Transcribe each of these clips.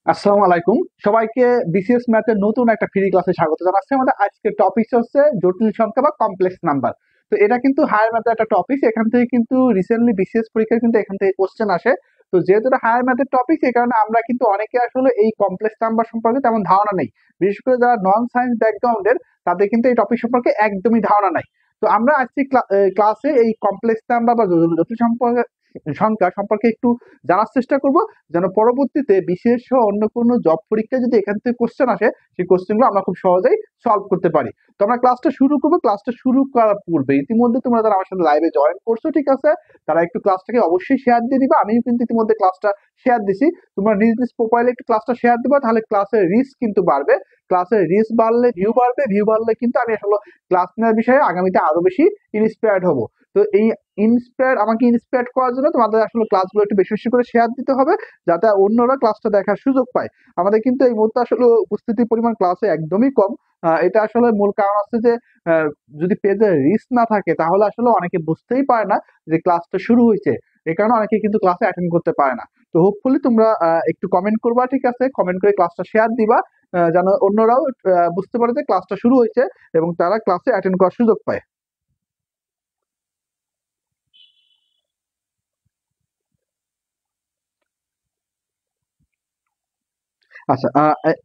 আসসালামু আলাইকুম সবাইকে। বিসিএস ম্যাথের নতুন একটা ফ্রি ক্লাসে স্বাগত জানাচ্ছি। আমাদের আজকের টপিক হচ্ছে জটিল সংখ্যা বা কমপ্লেক্স নাম্বার। তো এটা কিন্তু হায়ার ম্যাথের একটা টপিক, এখান থেকে কিন্তু রিসেন্টলি বিসিএস পরীক্ষায় কিন্তু এখান থেকে কোশ্চেন আসে। তো যেহেতু এটা হায়ার ম্যাথের টপিক, এই কারণে আমরা কিন্তু অনেকে আসলে এই কমপ্লেক্স নাম্বার সম্পর্কে তেমন ধারণা নেই। বিশেষ করে যারা নন সায়েন্স ব্যাকগ্রাউন্ডের, তাদের কিন্তু এই টপিক সম্পর্কে একদমই ধারণা নাই। তো আমরা আজকে ক্লাসে এই কমপ্লেক্স নাম্বার বা জটিল সংখ্যা সম্পর্কে একটু জানার চেষ্টা করব, যেন পরবর্তীতে বিশেষ অন্য কোনো জব পরীক্ষায় যদি এখান থেকে কোশ্চেন আসে, সেই কোশ্চেনগুলো আমরা খুব সহজেই সলভ করতে পারি। তো আমরা ক্লাসটা শুরু করবো। ক্লাসটা শুরু করার পূর্বে ইতিমধ্যে তোমরা যারা আমার সাথে লাইভে জয়েন করছো, ঠিক আছে, তারা একটু ক্লাসটাকে অবশ্যই শেয়ার দিয়ে দিবা। আমিও কিন্তু ইতিমধ্যে ক্লাসটা শেয়ার দিছি। তোমরা নিজ নিজ প্রোফাইলে একটু ক্লাসটা শেয়ার দিবা, তাহলে ক্লাসের রিচ কিন্তু বাড়বে। ক্লাসের রিচ বাড়লে ভিউ বাড়বে, ভিউ বাড়লে কিন্তু আমি আসলে ক্লাস নেওয়ার বিষয়ে আগামীতে আরো বেশি ইন্সপায়ার্ড হবো। তো এই আমাকে ইন্সপায়ার করার জন্য তোমাদের আসলে ক্লাসগুলো একটু বেশি বেশি করে শেয়ার দিতে হবে, যাতে অন্যরা ক্লাসটা দেখার সুযোগ পায়। আমাদের কিন্তু এই মুহূর্তে আসলে উপস্থিতির পরিমাণ ক্লাসে একদমই কম। এটা আসলে মূল কারণ হচ্ছে যে আহ, যদি পেজে রিচ না থাকে, তাহলে আসলে অনেকে বুঝতেই পারে না যে ক্লাসটা শুরু হয়েছে। এই কারণে অনেকে কিন্তু ক্লাসে অ্যাটেন্ড করতে পারে না। তো হোপফুলি তোমরা একটু কমেন্ট করবা, ঠিক আছে, কমেন্ট করে ক্লাসটা শেয়ার দিবা, যেন অন্যরাও বুঝতে পারে যে ক্লাসটা শুরু হয়েছে এবং তারা ক্লাসে অ্যাটেন্ড করার সুযোগ পায়। আচ্ছা,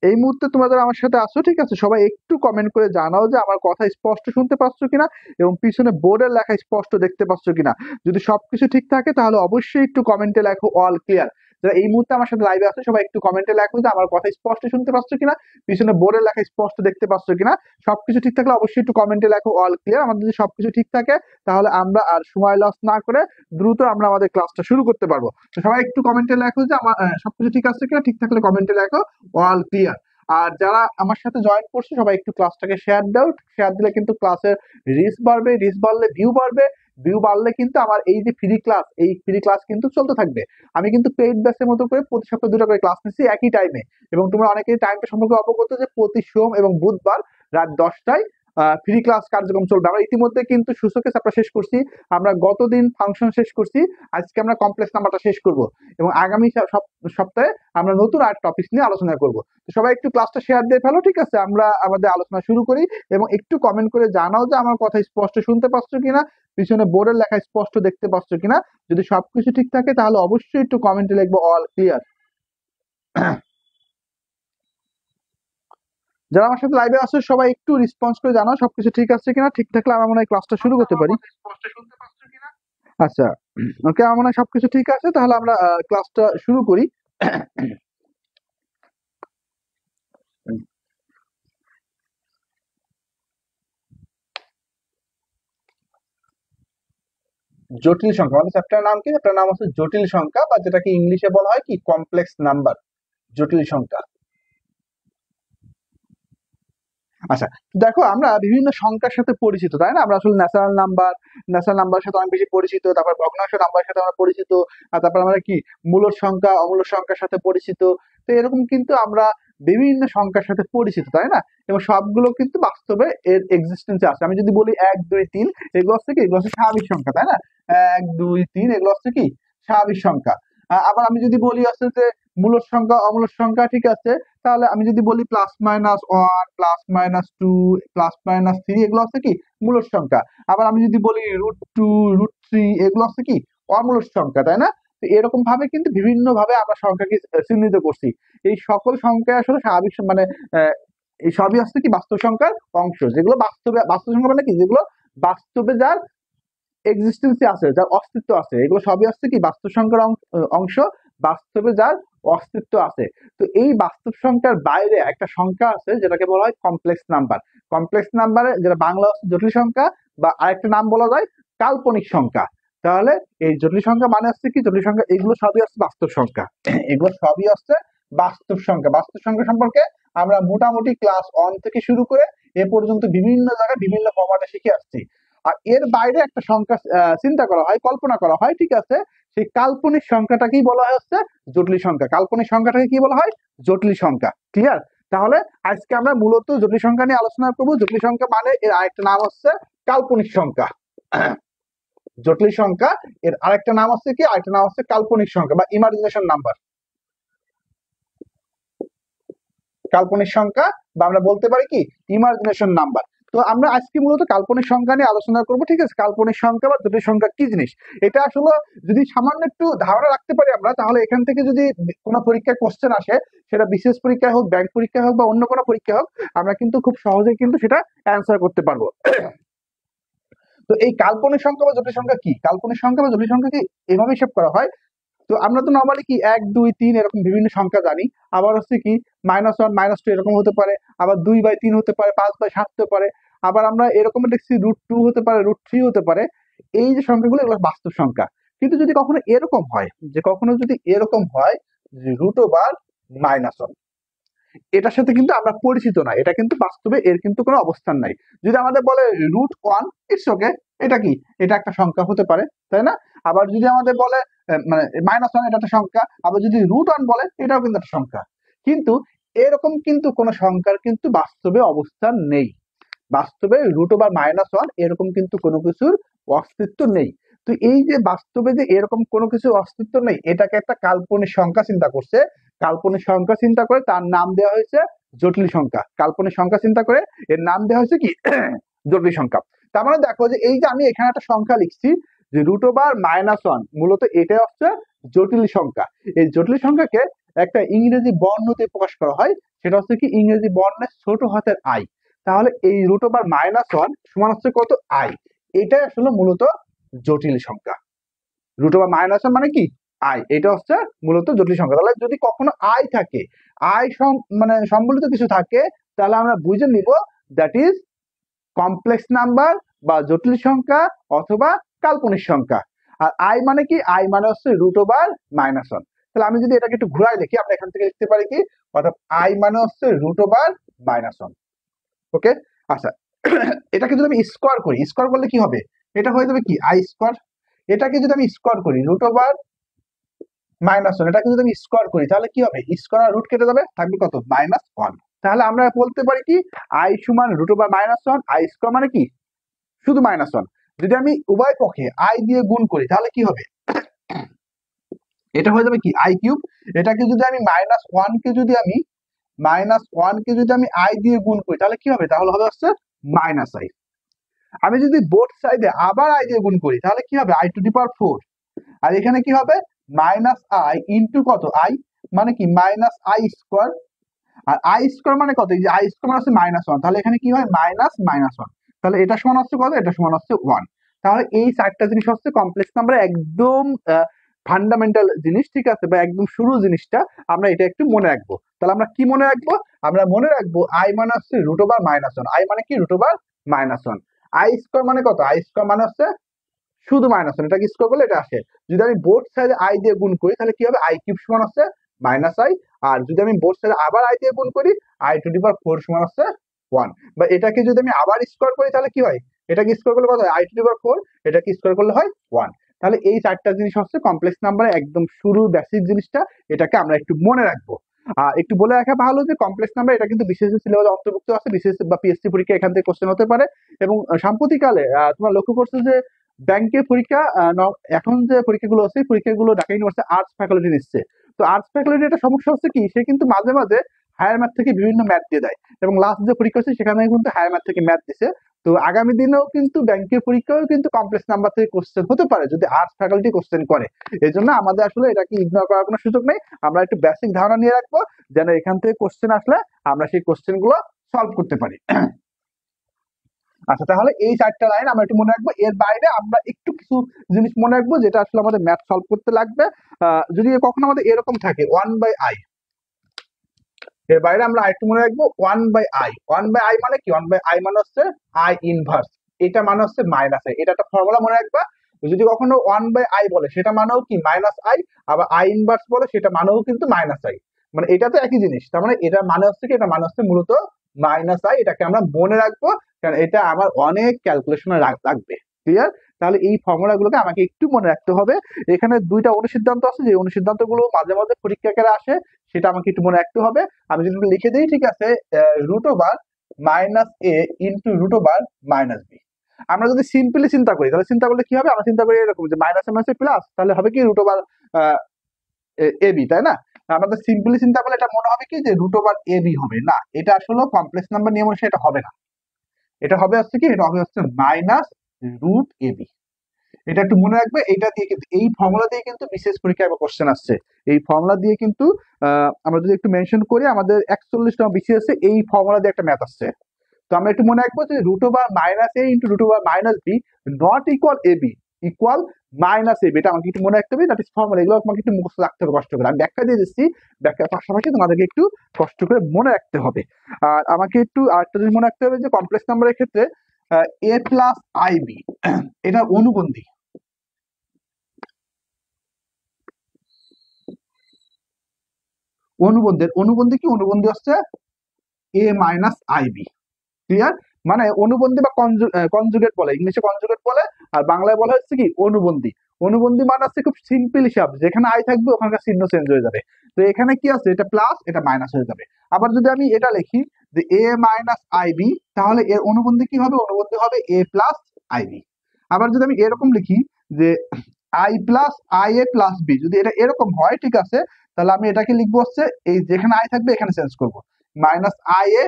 এই মুহূর্তে তোমরা যারা আমার সাথে আছো, ঠিক আছে, সবাই একটু কমেন্ট করে জানাও যে আমার কথা স্পষ্ট শুনতে পাচ্ছ কিনা এবং পিছনে বোর্ডের লেখা স্পষ্ট দেখতে পাচ্ছ কিনা। যদি সবকিছু ঠিক থাকে, তাহলে অবশ্যই একটু কমেন্টে লেখো অল ক্লিয়ার। যারা এই মুহূর্তে আমার সাথে লাইভে আছো, সবাই একটু কমেন্টে লেখো যে আমার কথা স্পষ্ট শুনতে পাচ্ছ কিনা, পিছনে বোর্ডের লেখা স্পষ্ট দেখতে পাচ্ছ কিনা। সবকিছু ঠিক থাকলে অবশ্যই একটু কমেন্টে লেখো অল ক্লিয়ার। আমাদের যদি সবকিছু ঠিক থাকে, তাহলে আমরা আর সময় লস না করে দ্রুত আমরা আমাদের ক্লাসটা শুরু করতে পারবো। তো সবাই একটু কমেন্টে লেখো যে আমার সবকিছু ঠিক আছে কিনা। ঠিক থাকলে কমেন্টে লেখো অল ক্লিয়ার। আর যারা আমার সাথে জয়েন করছে, সবাই একটু ক্লাসটাকে শেয়ার দাও। শেয়ার দিলে কিন্তু ক্লাসের রিচ বাড়বে, রিচ বাড়লে ভিউ বাড়বে, ভিউ বাড়লে কিন্তু আমার এই যে ফ্রি ক্লাস, এই ফ্রি ক্লাস কিন্তু চলতে থাকবে। আমি কিন্তু পেইড ব্যাচের মতো করে প্রতি সপ্তাহে 2টা করে ক্লাস নিচ্ছি একই টাইমে। এবং তোমরা অনেকেই টাইমটা সম্পর্কে অবগত যে প্রতি সোম এবং বুধবার রাত 10টায় ফ্রি ক্লাস কার্যক্রম চলবে। আমরা ইতিমধ্যে কিন্তু সূচকের চ্যাপ্টার শেষ করছি, আমরা গতদিন ফাংশন শেষ করছি, আজকে আমরা কমপ্লেক্স নাম্বারটা শেষ করব এবং আগামী সপ্তাহে আমরা নতুন আর টপিক নিয়ে আলোচনা করব। তো সবাই একটু ক্লাসটা শেয়ার দিয়ে ফেলো, ঠিক আছে, আমরা আমাদের আলোচনা শুরু করি। এবং একটু কমেন্ট করে জানাও যে আমার কথা স্পষ্ট শুনতে পাচ্ছ কিনা, পিছনে বোর্ডের লেখা স্পষ্ট দেখতে পাচ্ছ কিনা। যদি সবকিছু ঠিক থাকে, তাহলে অবশ্যই একটু কমেন্টে লিখবো অল ক্লিয়ার। যারা আমার সাথে লাইভে আছে, সবাই একটু রেসপন্স করে জানাও সবকিছু ঠিক আছে কিনা। ঠিক থাকলে আমরা মনে হয় ক্লাসটা শুরু করতে পারি। আচ্ছা, ওকে, আমার মনে হয় সবকিছু ঠিক আছে, তাহলে আমরা ক্লাসটা শুরু করি। জটিল সংখ্যা, আমাদের চ্যাপ্টার নাম কি? চ্যাপ্টার নাম হচ্ছে জটিল সংখ্যা, বা যেটাকে ইংলিশে বলা হয় কি কমপ্লেক্স নাম্বার, জটিল সংখ্যা। আচ্ছা, দেখো, আমরা বিভিন্ন সংখ্যার সাথে পরিচিত, তাই না? আমরা আসলে ন্যাচারাল নাম্বার সাথে অনেক বেশি পরিচিত, তারপর ভগ্নাংশ নাম্বারের সাথে আমরা পরিচিত, আর তারপর আমরা কি মূলদ সংখ্যা, অমূলদ সংখ্যার সাথে পরিচিত। তো এরকম কিন্তু আমরা বিভিন্ন সংখ্যার সাথে পরিচিত, তাই না? এবং সবগুলো কিন্তু বাস্তবে এর এক্সিস্টেন্সে আছে। আমি যদি বলি 1 2 3, এগুলো হচ্ছে কি, এগুলো হচ্ছে স্বাভাবিক সংখ্যা, তাই না? 1 2 3 এগুলো হচ্ছে কি স্বাভাবিক সংখ্যা। আবার আমি যদি বলি হচ্ছে যে মূলদ সংখ্যা, অমূলদ সংখ্যা, ঠিক আছে, তাহলে আমি যদি বলি +-1, +-2, +-3, এগুলো হচ্ছে কি মূলদ সংখ্যা। আবার আমি যদি বলি √2, √3, এগুলো হচ্ছে কি অমূলদ সংখ্যা, তাই না? তো এরকম ভাবে কিন্তু বিভিন্ন ভাবে আমরা সংখ্যাকে চিহ্নিত করছি। এই সকল সংখ্যা আসলে স্বাভাবিক মানে আহ, এই সবই হচ্ছে কি বাস্তব সংখ্যার অংশ, যেগুলো বাস্তবে, বাস্তব সংখ্যা মানে কি, যেগুলো বাস্তবে যার এক্সিস্টেন্সে আছে, যার অস্তিত্ব আছে, এগুলো সবই হচ্ছে কি বাস্তব সংখ্যার অংশ, বাস্তবে যার অস্তিত্ব আছে। তো এই বাস্তব সংখ্যার বাইরে একটা সংখ্যা আছে, যেটাকে বলা হয় কমপ্লেক্স নাম্বার। কমপ্লেক্স নাম্বারে, যেটা বাংলা হচ্ছে জটিল সংখ্যা, বা আরেকটা নাম বলা যায় কাল্পনিক সংখ্যা। তাহলে এই জটিল সংখ্যা মানে হচ্ছে কি, জটিল সংখ্যা এগুলো সবই হচ্ছে বাস্তব সংখ্যা। এগুলো সবই হচ্ছে বাস্তব সংখ্যা। বাস্তব সংখ্যা সম্পর্কে আমরা মোটামুটি ক্লাস 1 থেকে শুরু করে এ পর্যন্ত বিভিন্ন জায়গায় বিভিন্ন ফরম্যাটে শিখে আসছি। আর এর বাইরে একটা সংখ্যা চিন্তা করা হয়, কল্পনা করা হয়, ঠিক আছে, সেই কাল্পনিক সংখ্যাটাকেই বলা হয় হচ্ছে জটিল সংখ্যা। কাল্পনিক সংখ্যাটাকে কি বলা হয়? জটিল সংখ্যা। ক্লিয়ার? তাহলে আজকে আমরা মূলত জটিল সংখ্যা নিয়ে আলোচনা করবো। জটিল সংখ্যা মানে এর আরেকটা নাম হচ্ছে কাল্পনিক সংখ্যা। জটিল সংখ্যা এর আরেকটা নাম হচ্ছে কি? আরেকটা নাম হচ্ছে কাল্পনিক সংখ্যা বা ইমাজিনেশন নাম্বার। কাল্পনিক সংখ্যা বা আমরা বলতে পারি কি ইমাজিনেশন নাম্বার। তো আমরা আজকে মূলত কাল্পনিক সংখ্যা নিয়ে আলোচনা করবো, ঠিক আছে। কাল্পনিক সংখ্যা বা জটিল সংখ্যা কি জিনিস, এটা আসলে যদি সামান্য একটু ধারণা রাখতে পারি আমরা, তাহলে এখান থেকে যদি কোনো পরীক্ষায় কোশ্চেন আসে, সেটা বিশেষ পরীক্ষা হোক, ব্যাংক পরীক্ষা হোক বা অন্য কোনো পরীক্ষা হোক, আমরা কিন্তু খুব সহজেই কিন্তু সেটা অ্যান্সার করতে পারবো। তো এই কাল্পনিক সংখ্যা বা জটিল সংখ্যা কি? কাল্পনিক সংখ্যা বা জটিল সংখ্যা কি এভাবে হিসাব করা হয়। তো আমরা তো নর্মালি কি 1, 2, 3 এরকম বিভিন্ন সংখ্যা জানি। আবার হচ্ছে কি -1, -2 এরকম হতে পারে, আবার 2/3 হতে পারে, 5/7 হতে পারে, আবার আমরা এরকম দেখছি √2 হতে পারে, √3 হতে পারে। এই যে সংখ্যাগুলো এগুলো বাস্তব সংখ্যা। কিন্তু যদি কখনো এরকম হয় যে √1 এটার সাথে কিন্তু আমরা পরিচিত না, এটা কিন্তু বাস্তবে এর কিন্তু কোনো অবস্থান নাই। যদি আমাদের বলে √1, ইটস ওকে, এটা কি? এটা একটা সংখ্যা হতে পারে, তাই না? আবার যদি আমাদের বলে মানে -1 এটা একটা সংখ্যা, আবার যদি √1 বলে এটাও কিন্তু একটা সংখ্যা। কিন্তু এরকম কিন্তু কোনো সংখ্যার কিন্তু বাস্তবে অবস্থান নেই। বাস্তবে √1 এরকম কিন্তু কোনো কিছুর অস্তিত্ব নেই। তো এই যে বাস্তবে যে এরকম কোনো কিছু অস্তিত্ব নেই, এটাকে একটা কাল্পনিক সংখ্যা চিন্তা করছে। কাল্পনিক সংখ্যা চিন্তা করে তার নাম দেওয়া হয়েছে জটিল সংখ্যা। কাল্পনিক সংখ্যা চিন্তা করে এর নাম দেওয়া হয়েছে কি জটিল সংখ্যা। তার মানে দেখো যে এই যে আমি এখানে একটা সংখ্যা লিখছি যে √1 মূলত এটা হচ্ছে জটিল সংখ্যা। এই জটিল সংখ্যাকে একটা ইংরেজি বর্ণ দিয়ে প্রকাশ করা হয়, সেটা হচ্ছে কি ইংরেজি বর্ণের ছোট হাতের আই। তাহলে এই √1 সমান হচ্ছে কত? আই। এটাই আসলে মূলত জটিল সংখ্যা। √1 মানে কি আই, এটা হচ্ছে মূলত জটিল সংখ্যা। তাহলে যদি কখনো আই থাকে, আই মানে সম্বলিত কিছু থাকে, তাহলে আমরা বুঝে নিব দ্যাট ইজ কমপ্লেক্স নাম্বার বা জটিল সংখ্যা অথবা কাল্পনিক সংখ্যা। আর আই মানে কি? আই মানে হচ্ছে √1। তাহলে আমি যদি এটাকে একটু ঘুরাই লিখি, আমরা এখান থেকে লিখতে পারি কি, অর্থাৎ আই মানে হচ্ছে √1। ওকে, আচ্ছা এটাকে যদি আমি স্কোয়ার করি, স্কোয়ার করলে কি হবে? এটা হয়ে যাবে কি আই স্কোয়ার। এটাকে যদি আমি স্কোয়ার করি √1, এটাকে যদি আমি স্কোয়ার করি তাহলে কি হবে? স্কোয়ার আর রুট কেটে যাবে, থাকবে কত? -1। তাহলে আমরা বলতে পারি কি আই সমান √1, আই স্কোয়ার মানে কি শুধু -1। যদি আমি উভয় পক্ষে আই দিয়ে গুণ করি তাহলে কি হবে? এটা হয়ে যাবে কি আই কিউব। এটাকে যদি আমি -1 কে যদি আমি আই দিয়ে গুণ করি তাহলে কি হবে? তাহলে হবে হচ্ছে -i। আমি যদি বোথ সাইডে আবার আই দিয়ে গুণ করি তাহলে কি হবে? i⁴। আর এখানে কি হবে? -i ইন্টু কত? আই, মানে কি -i স্কোয়ার। আর আই স্কোয়ার মানে কত? এই যে আই স্কোয়ার মানে হচ্ছে -1, তাহলে এখানে কি হয়? -1। তাহলে এটা সমান হচ্ছে কত? এটা সমান হচ্ছে 1। তাহলে এই চারটা জিনিস হচ্ছে কমপ্লেক্স নাম্বার একদম ফান্ডামেন্টাল জিনিস, ঠিক আছে, বা একদম শুরু জিনিসটা আমরা এটা একটু মনে রাখবো। তাহলে আমরা কি মনে রাখবো? আমরা মনে রাখবো আই মানে হচ্ছে √1। আই মানে কি? √1। আই স্কোয়ার মানে কত? আই স্কোয়ার মানে হচ্ছে শুধু -1, এটাকে স্কোয়ার করলে এটা আসে। যদি আমি বোথ সাইডে আই দিয়ে গুণ করি তাহলে কি হবে? আই কিউব সমান হচ্ছে -i। আর যদি আমি বোথ সাইডে আবার আই দিয়ে গুণ করি, i⁴ সমান হচ্ছে 1। বা এটাকে যদি আমি আবার স্কোয়ার করি তাহলে কি হয়? এটাকে স্কোয়ার করলে কত হয়? i⁴, এটাকে স্কোয়ার করলে হয় 1। তাহলে এই চারটা জিনিস হচ্ছে কমপ্লেক্স নাম্বারের একদম শুরুর বেসিক জিনিসটা, এটাকে আমরা একটু মনে রাখবো। একটু বলে রাখা ভালো যে কমপ্লেক্স নাম্বার এটা কিন্তু বিশেষ সিলেবাসে অন্তর্ভুক্ত আছে, বিশেষ বা পিএসসি পরীক্ষা এখান থেকে কোশ্চেন হতে পারে। এবং সাম্প্রতিককালে তোমরা লক্ষ্য করছো যে ব্যাংকের পরীক্ষা এখন যে পরীক্ষাগুলো আছে পরীক্ষাগুলো ঢাকা ইউনিভার্সিটি আর্টস ফ্যাকাল্টি নিচ্ছে। তো আর্টস ফ্যাকাল্টি একটা সমস্যা হচ্ছে কি, সে কিন্তু মাঝে মাঝে হায়ার ম্যাথ থেকে বিভিন্ন ম্যাথ দিয়ে দেয়, এবং লাস্ট যে পরীক্ষা হচ্ছে সেখানে কিন্তু হায়ার ম্যাথ থেকে ম্যাথ দিছে। তো আগামী দিনেও কিন্তু ব্যাংকের পরীক্ষাও কিন্তু কমপ্লেক্স নাম্বার থেকে কোশ্চেন হতে পারে যদি আর্টস ফ্যাকাল্টি কোশ্চেন করে। এই জন্য আমাদের আসলে এটাকে ইগনোর করার কোনো সুযোগ নেই। আমরা একটু বেসিক ধারণা নিয়ে রাখবো, যেন এখান থেকে কোশ্চেন আসলে আমরা সেই কোশ্চেন গুলো সলভ করতে পারি। আচ্ছা, তাহলে এই চারটা লাইন আমরা একটু মনে রাখবো। এর বাইরে আমরা একটু কিছু জিনিস মনে রাখবো যেটা আসলে আমাদের ম্যাথ সলভ করতে লাগবে। যদি কখনো আমাদের এরকম থাকে 1/i, এর বাইরে আমরা আরেকটু মনে রাখবো 1/i। 1/i মানে কি? 1/i মানে হচ্ছে i ইনভার্স। এটা মানে হচ্ছে -i। এটা একটা ফর্মুলা মনে রাখবা। যদি কখনো 1/i বলে সেটা মানেও কি -i, আবার i ইনভার্স বলে সেটা মানেও কিন্তু -i। মানে এটা তো একই জিনিস। তার মানে এটা মানে হচ্ছে কি? এটা মানে হচ্ছে মূলত -i। এটাকে আমরা মনে রাখবো কারণ এটা আমার অনেক ক্যালকুলেশনে লাগবে। ক্লিয়ার? তাহলে এই ফর্মুলাগুলোকে আমাকে একটু মনে রাখতে হবে। এখানে দুইটা অনুসিদ্ধান্ত আছে, যে অনুসিদ্ধান্তগুলো মাঝে মাঝে পরীক্ষা আকারে আসে, সেটা আমাকে একটু মনে রাখতে হবে। আমি যদি লিখে দিই, ঠিক আছে, রুট ওভার মাইনাস এ into root over minus B. আমরা যদি সিম্পলি চিন্তা করি, তাহলে চিন্তা করলে কি হবে? আমরা চিন্তা করি এরকম যে মাইনাস মাইনাসে প্লাস, তাহলে হবে কি রুট ওভার এ বি, তাই না? আমাদের সিম্পলি চিন্তা করলে এটা মনে হবে কি যে রুট ওভার এ বি হবে। না, এটা আসলে কমপ্লেক্স নাম্বার নিয়ম অনুসারে এটা হবে না। এটা হবে হচ্ছে কি, এটা হবে হচ্ছে মাইনাস রুট এ বি। এটা একটু মনে রাখবে। এটা দিয়ে কিন্তু, এই ফর্মুলা দিয়ে কিন্তু বিশেষ পরীক্ষায় কোশ্চেন আসছে। এই ফর্মুলা দিয়ে কিন্তু আমরা যদি একটু মেনশন করি, আমাদের 41তম বিসিএস এই ফর্মুলা দিয়ে একটা ম্যাথ আসছে। তো আমরা একটু মনে রাখবো যে root over minus A into root over minus b not equal a b, equal minus a b. এটা আমাকে একটু মনে রাখতে হবে। That is formula. এগুলো আমাকে একটু মুখস্থ রাখতে হবে কষ্ট করে। আমি ব্যাখ্যা দিয়ে দিচ্ছি, ব্যাখ্যার পাশাপাশি তোমাদেরকে একটু কষ্ট করে মনে রাখতে হবে। আর আমাকে একটু আরেকটা জিনিস মনে রাখতে হবে যে কমপ্লেক্স নাম্বারের ক্ষেত্রে এ প্লাস আই বি এটা অনুবন্ধী। অনুবন্ধী কি? অনুবন্ধী হচ্ছে এ মাইনাস আই বি। ক্লিয়ার? মানে অনুবন্ধী বা কনজুগেট বলে, ইংলিশে কনজুগেট বলে, আর বাংলায় বলা হচ্ছে কি অনুবন্ধী। অনুবন্ধী মানে হচ্ছে খুব সিম্পল হিসাব, যেখানে আই থাকবে ওখানকার চিহ্ন চেঞ্জ হয়ে যাবে। তো এখানে কি আছে, এটা প্লাস এটা মাইনাস হয়ে যাবে। আবার যদি আমি এটা লিখি যে এ মাইনাস আই বি, তাহলে এর অনুবন্ধী কি হবে? অনুবন্ধী হবে এ প্লাস আই বি। আবার যদি আমি এরকম লিখি যে i plus i a plus b, যদি এটা এরকম হয়, ঠিক আছে, তাহলে আমি এটাকে লিখবো হচ্ছে, এই যেখানে আই থাকবে এখানে চেঞ্জ করবো, minus i a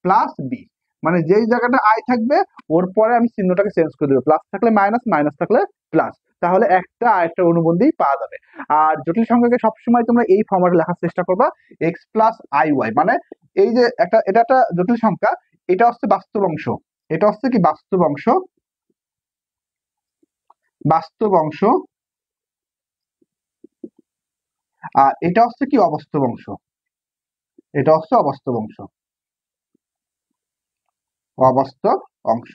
plus b. মানে যেই জায়গাটা আই থাকবে ওর পরে আমি চিহ্নটাকে চেঞ্জ করে দেবো, প্লাস থাকলে মাইনাস, মাইনাস থাকলে প্লাস। তাহলে একটা আরেকটা অনুবন্ধী পাওয়া যাবে। আর জটিল সংখ্যাকে সবসময় তোমরা এই ফর্মেটে লেখার চেষ্টা করবা, এক্স প্লাস আই ওয়াই। মানে এই যে এটা একটা জটিল সংখ্যা, এটা হচ্ছে বাস্তব অংশ, এটা হচ্ছে কি বাস্তব অংশ, বাস্তব অংশ, আর এটা হচ্ছে কি অবাস্তব অংশ, এটা হচ্ছে অবাস্তব অংশ, অবাস্তব অংশ।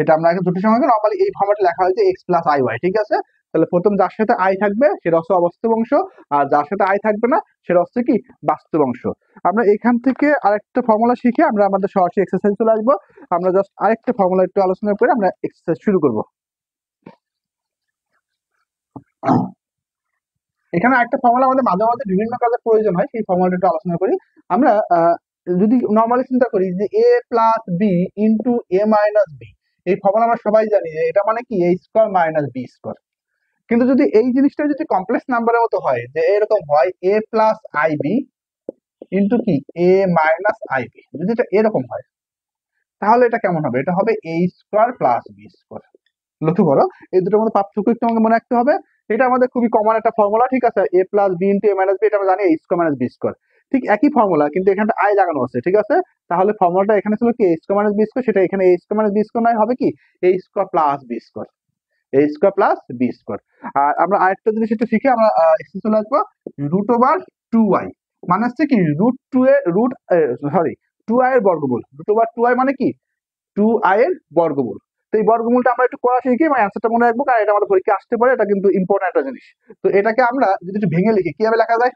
এটা আমরা আগে জটিল সংখ্যাকে নরমালি এই ফরম্যাটে লেখা হয় যে এক্স প্লাস আই ওয়াই। ঠিক আছে? তাহলে প্রথম যার সাথে আই থাকবে সেটা হচ্ছে অবাস্তব অংশ, আর যার সাথে আই থাকবে না সেটা হচ্ছে কি বাস্তব অংশ। আমরা এখান থেকে আরেকটা ফর্মুলা শিখে আমরা আমাদের সরাসরি এক্সারসাইজ চলে আসবো। আমরা জাস্ট আরেকটা ফর্মুলা একটু আলোচনা করে আমরা এক্সারসাইজ শুরু করব। এখানে একটা ফর্মুলা আমাদের মাঝে মাঝে বিভিন্ন কাজে প্রয়োজন হয়, সেই ফর্মুলাটা একটু আলোচনা করি। আমরা যদি নর্মালি চিন্তা করি যে এ প্লাস বি ইন্টু এ মাইনাস বি, এই ফর্মুলা আমরা সবাই জানি যে এটা মানে কি এ স্কোয়ার মাইনাস বি স্কোয়ার। কিন্তু যদি এই জিনিসটা যদি কমপ্লেক্স নাম্বারের মতো হয়, যে এরকম হয় এ প্লাস আই বি ইন্টু কি এ মাইনাস আই বি, যদি এটা এরকম হয়, তাহলে এটা কেমন হবে? এটা হবে এ স্কোয়ার প্লাস বি স্কোয়ার। লক্ষ্য করো, এই দুটোর মধ্যে পার্থক্য একটু আমাকে মনে রাখতে হবে। এটা আমাদের খুবই কমন একটা ফর্মুলা। ঠিক আছে? এ প্লাস বি ইন্টু এ মাইনাস বি, এটা আমরা জানি এ স্কোয়ার মাইনাস বি স্কোয়ার। ঠিক একই ফর্মুলা, কিন্তু এখানে আই লাগানো আছে। ঠিক আছে? তাহলে ফর্মুলাটা এখানে ছিল কি এ স্কোয়ার মাইনাস বি স্কোয়ার, সেটা এখানে এ স্কোয়ার মাইনাস বি স্কোয়ার নয়, হবে কি এ স্কোয়ার প্লাস বি স্কোয়ার, এ স্কোয়ার প্লাস বি স্কোয়ার। আর আমরা আরেকটা জিনিস একটু শিখে আমরা এক্সেস চলে আসবো, রুট ওভার টু ওয়াই মানে হচ্ছে কি রুট টু এর রুট, সরি, টু আই এর বর্গমূল। রুট ওভার টু আই মানে কি টু আই এর বর্গমূল। তো এই বর্গমূলটা আমরা একটু করা শিখি, মানে অ্যান্সারটা মনে রাখবো, কারণ এটা আমাদের পরীক্ষা আসতে পারে, এটা কিন্তু ইম্পর্টেন্ট একটা জিনিস। তো এটাকে আমরা যদি একটু ভেঙে লিখি, কিভাবে লেখা যায়?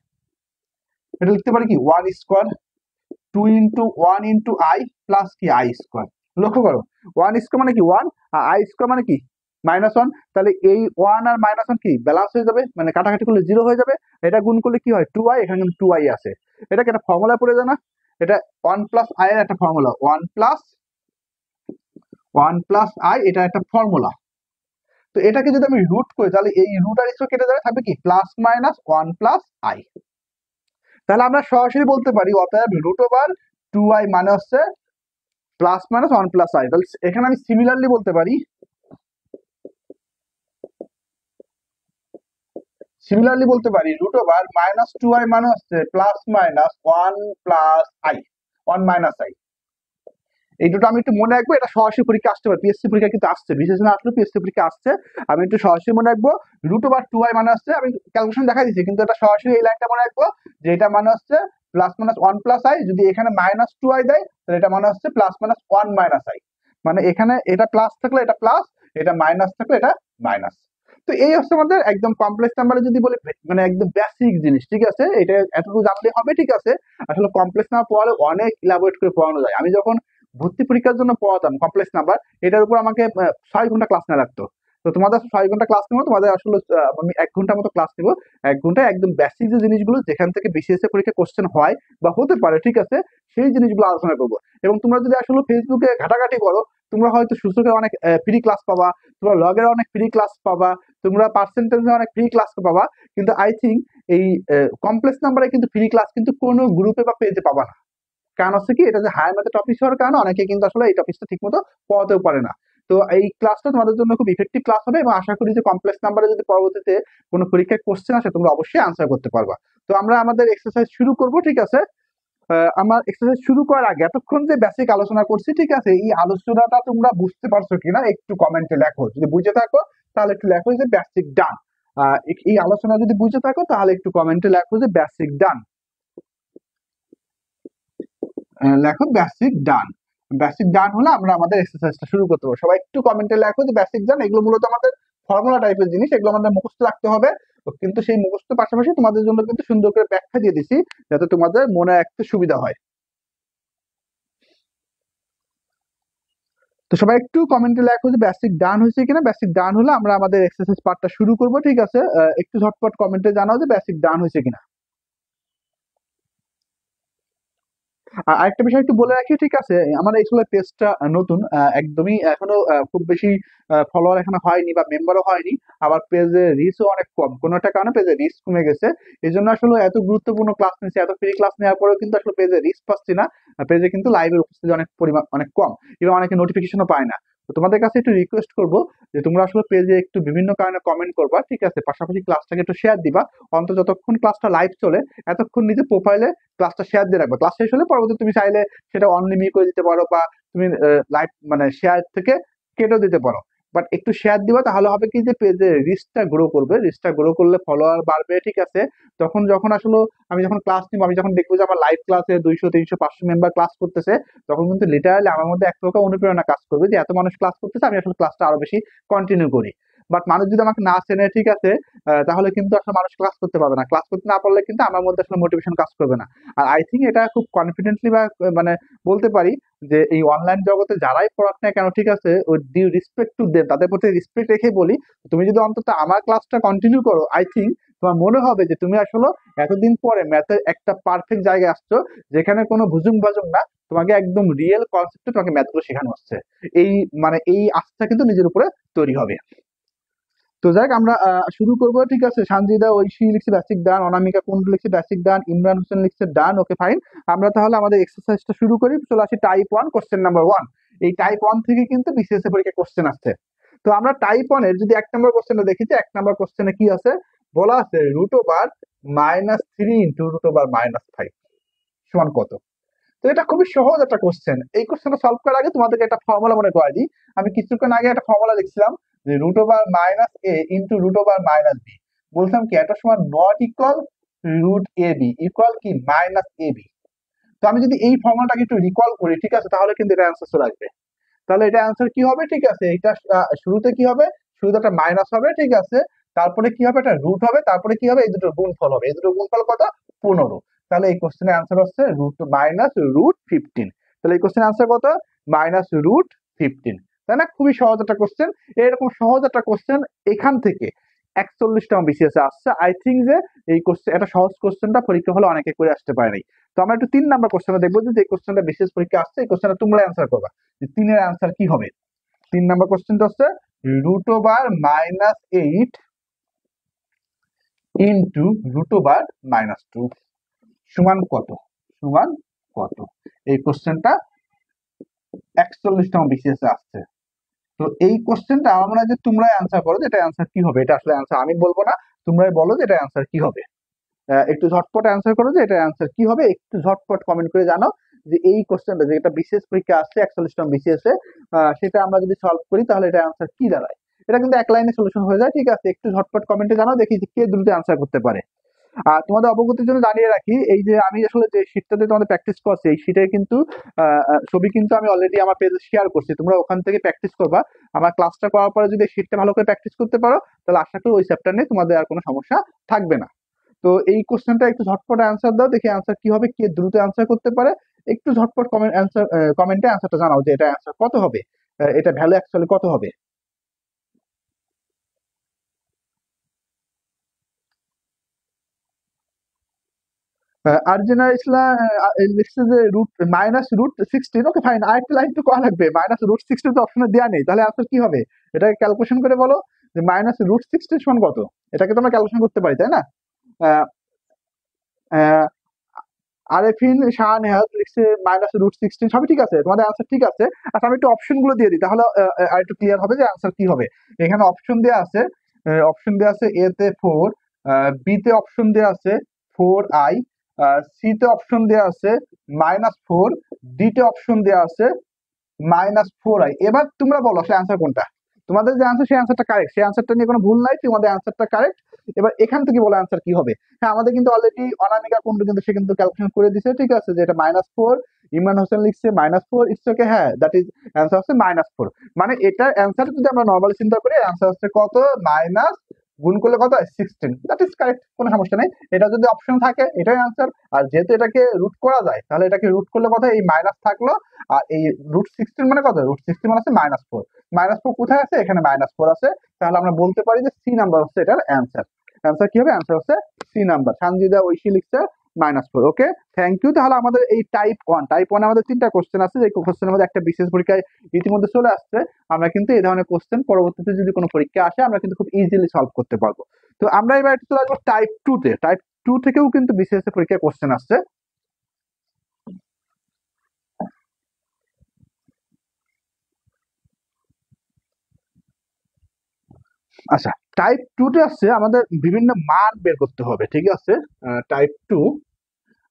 এটা লিখতে পারি কি one square two into one into i plus কি আই স্কোয়ার। লক্ষ্য করো, ওয়ান স্কোয়ার মানে কি ওয়ান, আর আই স্কোয়ার মানে কি মাইনাস ওয়ান। তাহলে এই ওয়ান আর মাইনাস ওয়ান কি ব্যালান্স হয়ে যাবে, মানে কাটাকাটি করলে জিরো হয়ে যাবে। এটা গুণ করলে কি হয় টু আই, এখানে কিন্তু টু আই আছে। এটাকে একটা ফর্মুলা পড়ে যায় না? এটা ওয়ান প্লাস আই এর একটা ফর্মুলা, ওয়ান প্লাস আই, এটা একটা ফর্মুলা। তো এটাকে যদি আমি রুট করি, তাহলে এই রুট আর স্কোয়ার কেটে যাবে, থাকবে কি plus minus one plus i. তাহলে আমরা সরাসরি বলতে পারি অতএব রুট ওভার টু আই মানে হচ্ছে plus minus one plus i. তাহলে এখানে আমি সিমিলারলি বলতে পারি, root over minus two i মানে হচ্ছে plus minus one plus i, one minus i. এই দুটো আমি একটু মনে রাখবো, এটা সরাসরি পরীক্ষা আসতে পারে, পিএসসি পরীক্ষা কিন্তু আসছে, বিশেষ না আসলে পিএসসি পরীক্ষা আসছে। আমি একটু সরাসরি মনে রাখবো রুট ওভার টু আই মানে হচ্ছে, আমি ক্যালকুলেশন দেখা দিচ্ছি, কিন্তু এটা সরাসরি এই লাইনটা মনে রাখবো যে এটা মানে হচ্ছে plus minus one plus I. যদি এখানে মাইনাস টু আই দেয়, তাহলে এটা মানে হচ্ছে plus minus one minus I. মানে এখানে এটা প্লাস থাকলে এটা প্লাস, এটা মাইনাস থাকলে এটা মাইনাস। তো এই হচ্ছে আমাদের একদম কমপ্লেক্স নাম্বারে যদি বলি, মানে একদম বেসিক জিনিস। ঠিক আছে? এটা এতটুকু জানলে হবে। ঠিক আছে? আসলে কমপ্লেক্স নাম্বার পড়ালে অনেক ইলাবোরেট করে পড়ানো যায়। আমি যখন ভর্তি পরীক্ষার জন্য পড়াতাম কমপ্লেক্স নাম্বার, এটার উপর আমাকে 6 ঘন্টা ক্লাস নেওয়া লাগতো। তো তোমাদের 6 ঘন্টা ক্লাস নেবো, তোমাদের আসলে আমি 1 ঘন্টার মতো ক্লাস নেবো। 1 ঘন্টায় একদম বেসিক যে জিনিসগুলো যেখান থেকে বিসিএস পরীক্ষা কোশ্চেন হয় বা হতে পারে, ঠিক আছে, সেই জিনিসগুলো আলোচনা করবো। এবং তোমরা যদি আসলে ফেসবুকে ঘাটাঘাটি করো, তোমরা হয়তো সূচকের অনেক ফ্রি ক্লাস পাবা, তোমরা লগের অনেক ফ্রি ক্লাস পাবা, তোমরা পার্সেন্টেজে অনেক ফ্রি ক্লাস পাবা। কিন্তু আই থিঙ্ক এই কমপ্লেক্স নাম্বারে কিন্তু ফ্রি ক্লাস কিন্তু কোনো গ্রুপে বা পেজে পাবা না। কারণ হচ্ছে কি, এটা যে হায়ার ম্যাথের টপিক হওয়ার কারণে অনেকে কিন্তু আসলে এই টপিকটা ঠিক মতো পড়াতেও পারে না। তো এই ক্লাসটা তোমাদের জন্য খুব ইফেক্টিভ ক্লাস হবে, এবং আশা করি যে কমপ্লেক্স নাম্বারে যদি পরবর্তীতে কোনো পরীক্ষায় কোশ্চেন আসে তোমরা অবশ্যই আনসার করতে পারবা। তো আমরা আমাদের এক্সারসাইজ শুরু করব, ঠিক আছে। আমার এক্সারসাইজ শুরু করার আগে এতক্ষণ যে বেসিক আলোচনা করছি, ঠিক আছে, এই আলোচনাটা তোমরা বুঝতে পারছো কিনা একটু কমেন্টে লেখো। যদি বুঝে থাকো তাহলে একটু লেখো যে বেসিক ডান। এই আলোচনা যদি বুঝে থাকো তাহলে একটু কমেন্টে লেখো যে বেসিক ডান। লেখো বেসিক ডান। বেসিক ডান হলে আমরা আমাদের এক্সারসাইজটা শুরু করতে পারবো। সবাই একটু কমেন্টে লেখো যে বেসিক ডান। এগুলো মূলত আমাদের ফর্মুলা টাইপের জিনিস, এগুলো আমাদের মুখস্থ রাখতে হবে। কিন্তু সেই মুখস্থ পাশাপাশি তোমাদের জন্য কিন্তু সুন্দর করে ব্যাখ্যা দিয়ে দিছি, যাতে তোমাদের মনে রাখতে সুবিধা হয়। তো সবাই একটু কমেন্টে লেখো যে বেসিক ডান হয়েছে কিনা। বেসিক ডান হলে আমরা আমাদের এক্সারসাইজ পার্টটা শুরু করব, ঠিক আছে। একটু ঝটপট কমেন্টে জানাও যে বেসিক ডান হয়েছে কিনা। আরেকটা বিষয় একটু বলে রাখি, ঠিক আছে, আমার আসলে পেজটা নতুন, একদমই এখনো খুব বেশি ফলোয়ার এখনো হয়নি বা মেম্বারও হয়নি। আবার পেজে রিচও অনেক কম, কোনো একটা কারণে পেজে রিচ কমে গেছে। এই জন্য আসলে এত গুরুত্বপূর্ণ ক্লাস নিচ্ছি, এত ফ্রি ক্লাস নেওয়ার পরেও কিন্তু আসলে পেজে রিচ পাচ্ছি না। পেজে কিন্তু লাইভের উপস্থিতি অনেক পরিমাণ অনেক কম, এবং অনেকে নোটিফিকেশনও পায় না। তো তোমাদের কাছে একটু রিকোয়েস্ট করবো যে তোমরা আসলে পেজে একটু বিভিন্ন কারণে কমেন্ট করবা, ঠিক আছে, পাশাপাশি ক্লাসটাকে একটু শেয়ার দিবা। অন্তত যতক্ষণ ক্লাসটা লাইভ চলে এতক্ষণ নিজের প্রোফাইলে ক্লাসটা শেয়ার দিয়ে রাখবে। ক্লাস শেষ হলে পরবর্তী তুমি চাইলে সেটা অনলিমিট করে দিতে পারো, বা তুমি লাইভ মানে শেয়ার থেকে কেটেও দিতে পারো। বাট একটু শেয়ার দিবা, তাহলে হবে কি যে পেজে রিচটা গ্রো করবে, রিচটা গ্রো করলে ফলোয়ার বাড়বে, ঠিক আছে। তখন যখন আসলে আমি যখন ক্লাস নিবো, আমি যখন দেখবো যে আমার লাইভ ক্লাসে 200 300 500 মেম্বার ক্লাস করতেছে, তখন কিন্তু লিটারালি আমার মধ্যে এক প্রকার অনুপ্রেরণা কাজ করবে যে এত মানুষ ক্লাস করতেছে, আমি আসলে ক্লাসটা আরো বেশি কন্টিনিউ করি। বাট মানুষ যদি আমাকে না চেনে, ঠিক আছে, তাহলে কিন্তু আসলে মানুষ ক্লাস করতে পারবে না। ক্লাস করতে না পারলে কিন্তু আমার মধ্যে আসলে মোটিভেশন কাজ করবে না। আর আই থিঙ্ক এটা খুব কনফিডেন্টলি বা মানে বলতে পারি যে এই অনলাইন জগতে যারাই পড়াক না কেন, ঠিক আছে, ওই ডিউ রেসপেক্ট টু দেম, তাদের প্রতি রেসপেক্ট রেখে বলি, তুমি যদি অন্তত আমার ক্লাসটা কন্টিনিউ করো, আই থিঙ্ক তোমার মনে হবে যে তুমি আসলে এতদিন পরে ম্যাথের একটা পারফেক্ট জায়গায় আসছো, যেখানে কোনো ভুজুং ভাজুং না, তোমাকে একদম রিয়েল কনসেপ্টে তোমাকে ম্যাথগুলো শেখানো হচ্ছে। এই এই আস্থা কিন্তু নিজের উপরে তৈরি হবে। তো যাক, আমরা শুরু করবো, ঠিক আছে। সানজিদা ঐশী লিখছে বেসিক ডান, অনামিকা কুন্ডু লিখছে বেসিক ডান, ইমরান হোসেন লিখছে ডান। ওকে, ফাইন। আমরা তাহলে আমাদের এক্সারসাইজটা শুরু করি। চলে আসি টাইপ 1, কোশ্চেন নাম্বার 1। এই টাইপ 1 থেকে কিন্তু বিসিএস পরীক্ষায় কোশ্চেন আসছে। তো আমরা টাইপ 1 এর যদি 1 নম্বর কোশ্চেনটা দেখি, যে 1 নম্বর কোশ্চেনে কি আছে, বলা আছে √/-3 × √/-5 সমান কত। তো এটা খুবই সহজ একটা কোশ্চেন। এই কোশ্চেনটা সলভ করার আগে তোমাদেরকে একটা ফর্মুলা মনে করাই দিই। আমি কিছুক্ষণ আগে একটা ফর্মুলা লিখছিলাম যে √/-a × √/-b। বলছিলাম কি এটা সমান নট ইকুয়াল √ab, ইকুয়াল কি -ab। তো আমি যদি এই ফর্মুলাটাকে একটু রিকল করি, ঠিক আছে, তাহলে কিন্তু এটা অ্যান্সার চলে আসবে। তাহলে এটা অ্যান্সার কি হবে, ঠিক আছে, এটা শুরুতে কি হবে, শুরুতে একটা মাইনাস হবে, ঠিক আছে, তারপরে কি হবে, একটা রুট হবে, তারপরে কি হবে, এই দুটো গুণফল হবে। এই দুটো গুণফল কত, 15। তাহলে এই কোশ্চেনের অ্যান্সার হচ্ছে -√15। তাহলে এই কোশ্চেনের অ্যান্সার কত, -√15। তাই না? খুবই সহজ একটা কোশ্চেন। এরকম সহজ একটা কোশ্চেন এখান থেকে 41তম বিসিএস আসছে। আই থিঙ্ক যে এই কোশ্চেন, এটা সহজ কোশ্চেনটা পরীক্ষা হলে অনেকে করে আসতে পারে নাই। তো আমরা একটু 3 নম্বর কোশ্চেনটা দেখবো, যে কোশ্চেনটা বিসিএস পরীক্ষা আসছে, এই কোশ্চেনটা তোমরা অ্যান্সার করবা যে 3-এর অ্যান্সার কি হবে। 3 নম্বর কোশ্চেনটা হচ্ছে √/-8 ইন্টু √/-2 সমান কত, সমান কত। এই কোশ্চেনটা 41তম বিসিএস এ আসছে। তো এই কোশ্চেনটা আমার মনে হয় যে তোমরাই অ্যান্সার করো যে এটা অ্যান্সার কি হবে। এটা আসলে অ্যান্সার আমি বলবো না, তোমরাই বলো যে এটা অ্যান্সার কি হবে। একটু ঝটপট অ্যান্সার করো যে এটা অ্যান্সার কি হবে। একটু ঝটপট কমেন্ট করে জানাও যে এই কোশ্চেনটা, যে এটা বিসিএস পরীক্ষা আসছে 41তম বিসিএস এ, সেটা আমরা যদি সলভ করি তাহলে এটা অ্যান্সার কি দাঁড়ায়। এটা কিন্তু এক লাইনে সলিউশন হয়ে যায়, ঠিক আছে। একটু ঝটপট কমেন্টে জানাও, দেখি যে কে দ্রুত অ্যান্সার করতে পারে। তোমাদের অবগতির জন্য জানিয়ে রাখি, এই যে আমি আসলে যে শীটটাতে তোমাদের প্র্যাকটিস করছি, এই শীটে কিন্তু ছবি কিন্তু আমি অলরেডি আমার পেজে শেয়ার করছি। তোমরা ওখান থেকে প্র্যাকটিস করবা। আমার ক্লাসটা করার পরে যদি শীটটা ভালো করে প্র্যাকটিস করতে পারো, তাহলে আশা করি ওই চ্যাপ্টার নিয়ে তোমাদের আর কোনো সমস্যা থাকবে না। তো এই কোশ্চেনটা একটু ঝটপট অ্যান্সার দাও, দেখি অ্যান্সার কি হবে, কে দ্রুত অ্যান্সার করতে পারে। একটু ঝটপট কমেন্টে অ্যান্সারটা জানাও যে এটা অ্যান্সার কত হবে, এটা ভ্যালু অ্যাকচুয়ালি কত হবে। আর্জেনা ইসলাম লিখছে যে -√16। ওকে ফাইন, আরেকটা লাইন তো করা লাগবে। -√16 তো অপশনে দেওয়া নেই, তাহলে আনসার কি হবে? এটাকে ক্যালকুলেশন করে বলো যে -√16 সমান কত। এটাকে তো আমরা ক্যালকুলেশন করতে পারি, তাই না? আহ, আহ, আরেফিন শাহ নেহাত লিখছে -√16, সবই ঠিক আছে, তোমাদের আনসার ঠিক আছে। আচ্ছা আমি একটু অপশন গুলো দিয়ে দিই, তাহলে আর একটু ক্লিয়ার হবে যে আনসার কি হবে। এখানে অপশন দেওয়া আছে, এ তে 4, বি তে অপশন দেওয়া আছে 4i, সি তে অপশন দেওয়া আছে -4, ডি তে অপশন দেওয়া আছে -4i। এবার তোমরা বলো সে আনসার কোনটা। তোমাদের যে আনসার সেই আনসারটা কারেক্ট, সেই আনসারটা নিয়ে কোনো ভুল নাই, তোমাদের আনসারটা কারেক্ট। এবার এখান থেকে বলো আনসার কি হবে। হ্যাঁ, আমাদের কিন্তু অলরেডি অনামিকা কুন্ডু কিন্তু সে কিন্তু ক্যালকুলেশন করে দিছে, ঠিক আছে, যে এটা -4। ইমরান হোসেন লিখছে -4, ইটস ওকে, হ্যাঁ দ্যাট ইজ অ্যান্সার হচ্ছে -4। মানে এটার অ্যান্সার যদি আমরা নর্মালি চিন্তা করি, অ্যান্সার হচ্ছে কত, মাইনাস গুণ করলে কত হয় 16, দ্যাট ইজ কারেক্ট, কোনো সমস্যা নেই। এটা যদি অপশন থাকে এটাই আনসার। আর যেহেতু এটাকে রুট করা যায়, তাহলে এটাকে রুট করলে কত, এই মাইনাস থাকলো, আর এই √16 মানে কত, √16 মানে হচ্ছে -4। -4 কোথায় আছে, এখানে -4 আছে। তাহলে আমরা বলতে পারি যে সি নাম্বার হচ্ছে এটার অ্যান্সার। অ্যান্সার কি হবে, অ্যান্সার হচ্ছে সি নাম্বার। সানজিদা ঐশী লিখছে -4। ওকে, থ্যাংক ইউ। তাহলে আমাদের এই টাইপ 1 আমাদের 3টা কোশ্চেন আছে, যে কোশ্চেনের মধ্যে একটা বিশেষ পরীক্ষায় ইতিমধ্যে চলে আসছে। আমরা কিন্তু এই ধরনের কোশ্চেন পরবর্তীতে যদি কোনো পরীক্ষা আসে, আমরা কিন্তু খুব ইজিলি সলভ করতে পারবো। তো আমরা এবার একটু চলে আসবো টাইপ 2 তে। টাইপ 2 থেকেও কিন্তু বিশেষ পরীক্ষায় কোশ্চেন আসছে। আচ্ছা, টাইপ 2 তে আসছে আমাদের বিভিন্ন মান বের করতে হবে, ঠিক আছে। টাইপ 2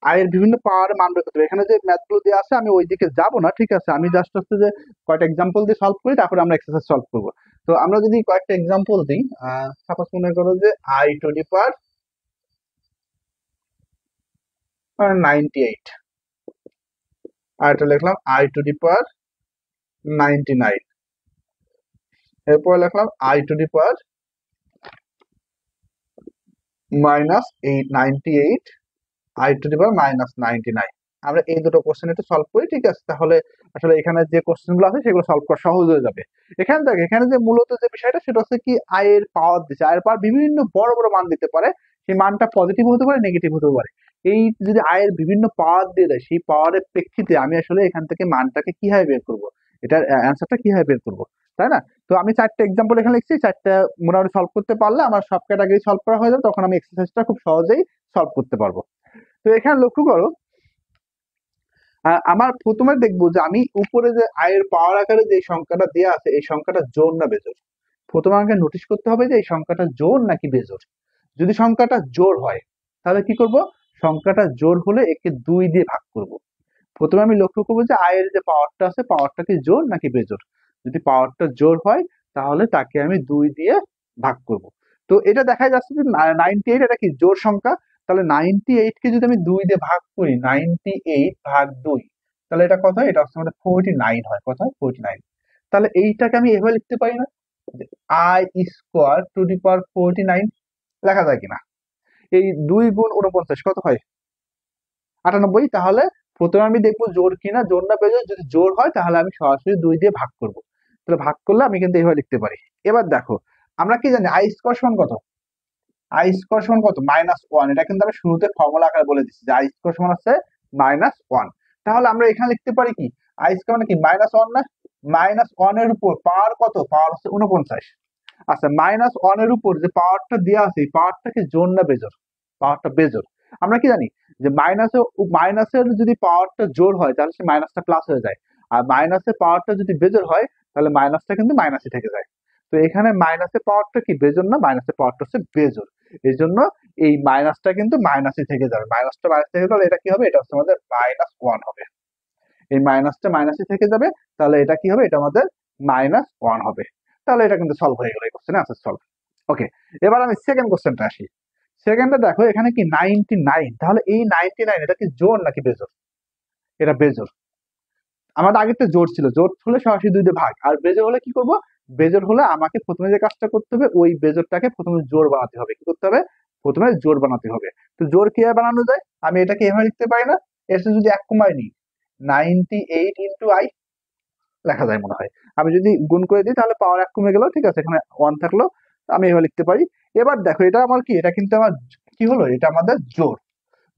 এর বিভিন্ন পাওয়ারের মান বের করতে হবে। এখানে যে ম্যাথ গুলো দেওয়া আছে আমি ওইদিকে যাব না, ঠিক আছে। আমি জাস্ট হচ্ছে যে কয়েকটা এক্সাম্পল দিয়ে সলভ করি, তারপরে আমরা এক্সারসাইজ সলভ করব। তো আমরা যদি কয়েকটা এক্সাম্পল দিই, সাপোজ মনে করো যে i⁻98, আর এটা লিখলাম i⁻99, এরপর লিখলাম i⁻98, i⁻99। আমরা এই দুটো কোশ্চেন একটু সলভ করি, ঠিক আছে। তাহলে আসলে এখানে যে কোশ্চেন গুলো আছে সেগুলো সলভ করা সহজ হয়ে যাবে। এখানে দেখ, এখানে যে মূলত যে বিষয়টা সেটা হচ্ছে কি, আয়ের পাওয়ার দিচ্ছে। আয়ের পাওয়ার বিভিন্ন বড় বড় মান দিতে পারে, সেই মানটা পজিটিভ হতে পারে, নেগেটিভ হতে পারে। এই যদি আয়ের বিভিন্ন পাওয়ার দিয়ে দেয়, সেই পাওয়ারের প্রেক্ষিতে আমি আসলে এখান থেকে মানটাকে কিভাবে বের করবো, এটার অ্যান্সারটা কিভাবে বের করবো, তাই না? তো আমি 4টা এক্সাম্পল এখানে লিখছি, 4টা মোটামুটি সলভ করতে পারলে আমার সব ক্যাটাগরি সলভ করা হয়ে যাবে, তখন আমি এক্সারসাইজটা খুব সহজেই সলভ করতে পারবো। তো এখানে লক্ষ্য করো, আমার প্রথমে দেখবো যে আমি উপরে যে আয়ের পাওয়ার আকারে যে সংখ্যাটা দেওয়া আছে, এই সংখ্যাটা জোড় না বেজোড়। প্রথমে আমাকে নোটিশ করতে হবে যে এই সংখ্যাটা জোড় নাকি বেজোড়। যদি সংখ্যাটা জোড় হয়, তাহলে কি করব, সংখ্যাটা জোড় হলে একে 2 দিয়ে ভাগ করব। প্রথমে আমি লক্ষ্য করবো যে আয়ের যে পাওয়ারটা আছে, পাওয়ারটা কি জোড় নাকি বেজোড়। যদি পাওয়ারটা জোড় হয়, তাহলে তাকে আমি 2 দিয়ে ভাগ করব। তো এটা দেখা যাচ্ছে যে 98 এটা কি জোড় সংখ্যা। তাহলে 98 কে যদি আমি 2 দিয়ে ভাগ করি, 98 ভাগ 2, তাহলে এটা কত হয়, এটা হচ্ছে আমাদের 49 হয়। কত হয়, 49। তাহলে এইটাকে আমি এভাবে লিখতে পারি না, i² 49 লেখা যায় কিনা। এই 2 গুণ 49 কত হয়, 98। তাহলে প্রথমে আমি দেখবো জোড় কিনা, জোড় না বেজোড়। যদি জোড় হয় তাহলে আমি সরাসরি 2 দিয়ে ভাগ করব। তাহলে ভাগ করলে আমি কিন্তু এইভাবে লিখতে পারি। এবার দেখো, আমরা কি জানি i² সমান কত, i² সমান কত, -1। এটা কিন্তু আমি শুরুতে ফর্মুলা আকারে বলে দিচ্ছি যে i² সমান হচ্ছে -1। তাহলে আমরা এখানে লিখতে পারি কি, i² মানে কি -1 না, -1 এর উপর পাওয়ার কত, পাওয়ার হচ্ছে 49। আচ্ছা, -1 এর উপর যে পাওয়ারটা দেওয়া আছে, এই পাওয়ারটা কি জোড় না বেজোড়, পাওয়ারটা বেজোড়। আমরা কি জানি যে মাইনাসের যদি পাওয়ারটা জোড় হয়, তাহলে সে মাইনাসটা প্লাস হয়ে যায়। আর মাইনাসের পাওয়ারটা যদি বেজোড় হয়, তাহলে মাইনাসটা কিন্তু মাইনাসই থেকে যায়। তো এখানে মাইনাসের পাওয়ারটা কি বেজোড় না, মাইনাসের পাওয়ারটা হচ্ছে বেজোড়। এই জন্য এই মাইনাসটা কিন্তু মাইনাসই থেকে যাবে। মাইনাসটা মাইনাস থেকে গেলে এটা কি হবে, এটা হচ্ছে আমাদের -1 হবে। এই মাইনাসটা মাইনাসই থেকে যাবে, তাহলে এটা কি হবে, এটা আমাদের -1 হবে। তাহলে এটা কিন্তু সলভ হয়ে গেল, এই কোশ্চেনে আনসার সলভ। ওকে, এবার আমি সেকেন্ড কোশ্চেনটা আসি। সেকেন্ডে দেখো, এখানে কি 99, তাহলে এই 99 এটা কি জোড় নাকি বেজোড়, এটা বেজোড়। আমাদের আগেরটা জোড় ছিল, জোড় হলে সরাসরি 2 দিয়ে ভাগ। আর বেজোড় হলে কি করব, বেজোড় হলে আমাকে প্রথমে যে কাজটা করতে হবে, ওই বেজোড়টাকে প্রথমে জোড় বানাতে হবে। কি করতে হবে, প্রথমে জোড় বানাতে হবে। তো জোড় কিভাবে বানানো যায়, আমি এটাকে এভাবে লিখতে পারি না, এর সাথে যদি 1 কমায় নিই, 98 ইন্টু আই লেখা যায় মনে হয়। আমি যদি গুণ করে দিই তাহলে পাওয়ার 1 কমে গেল, ঠিক আছে, এখানে 1 থাকলো, আমি এভাবে লিখতে পারি। এবার দেখো এটা আমার কি, এটা কিন্তু আমার কি হলো, এটা আমাদের জোড়।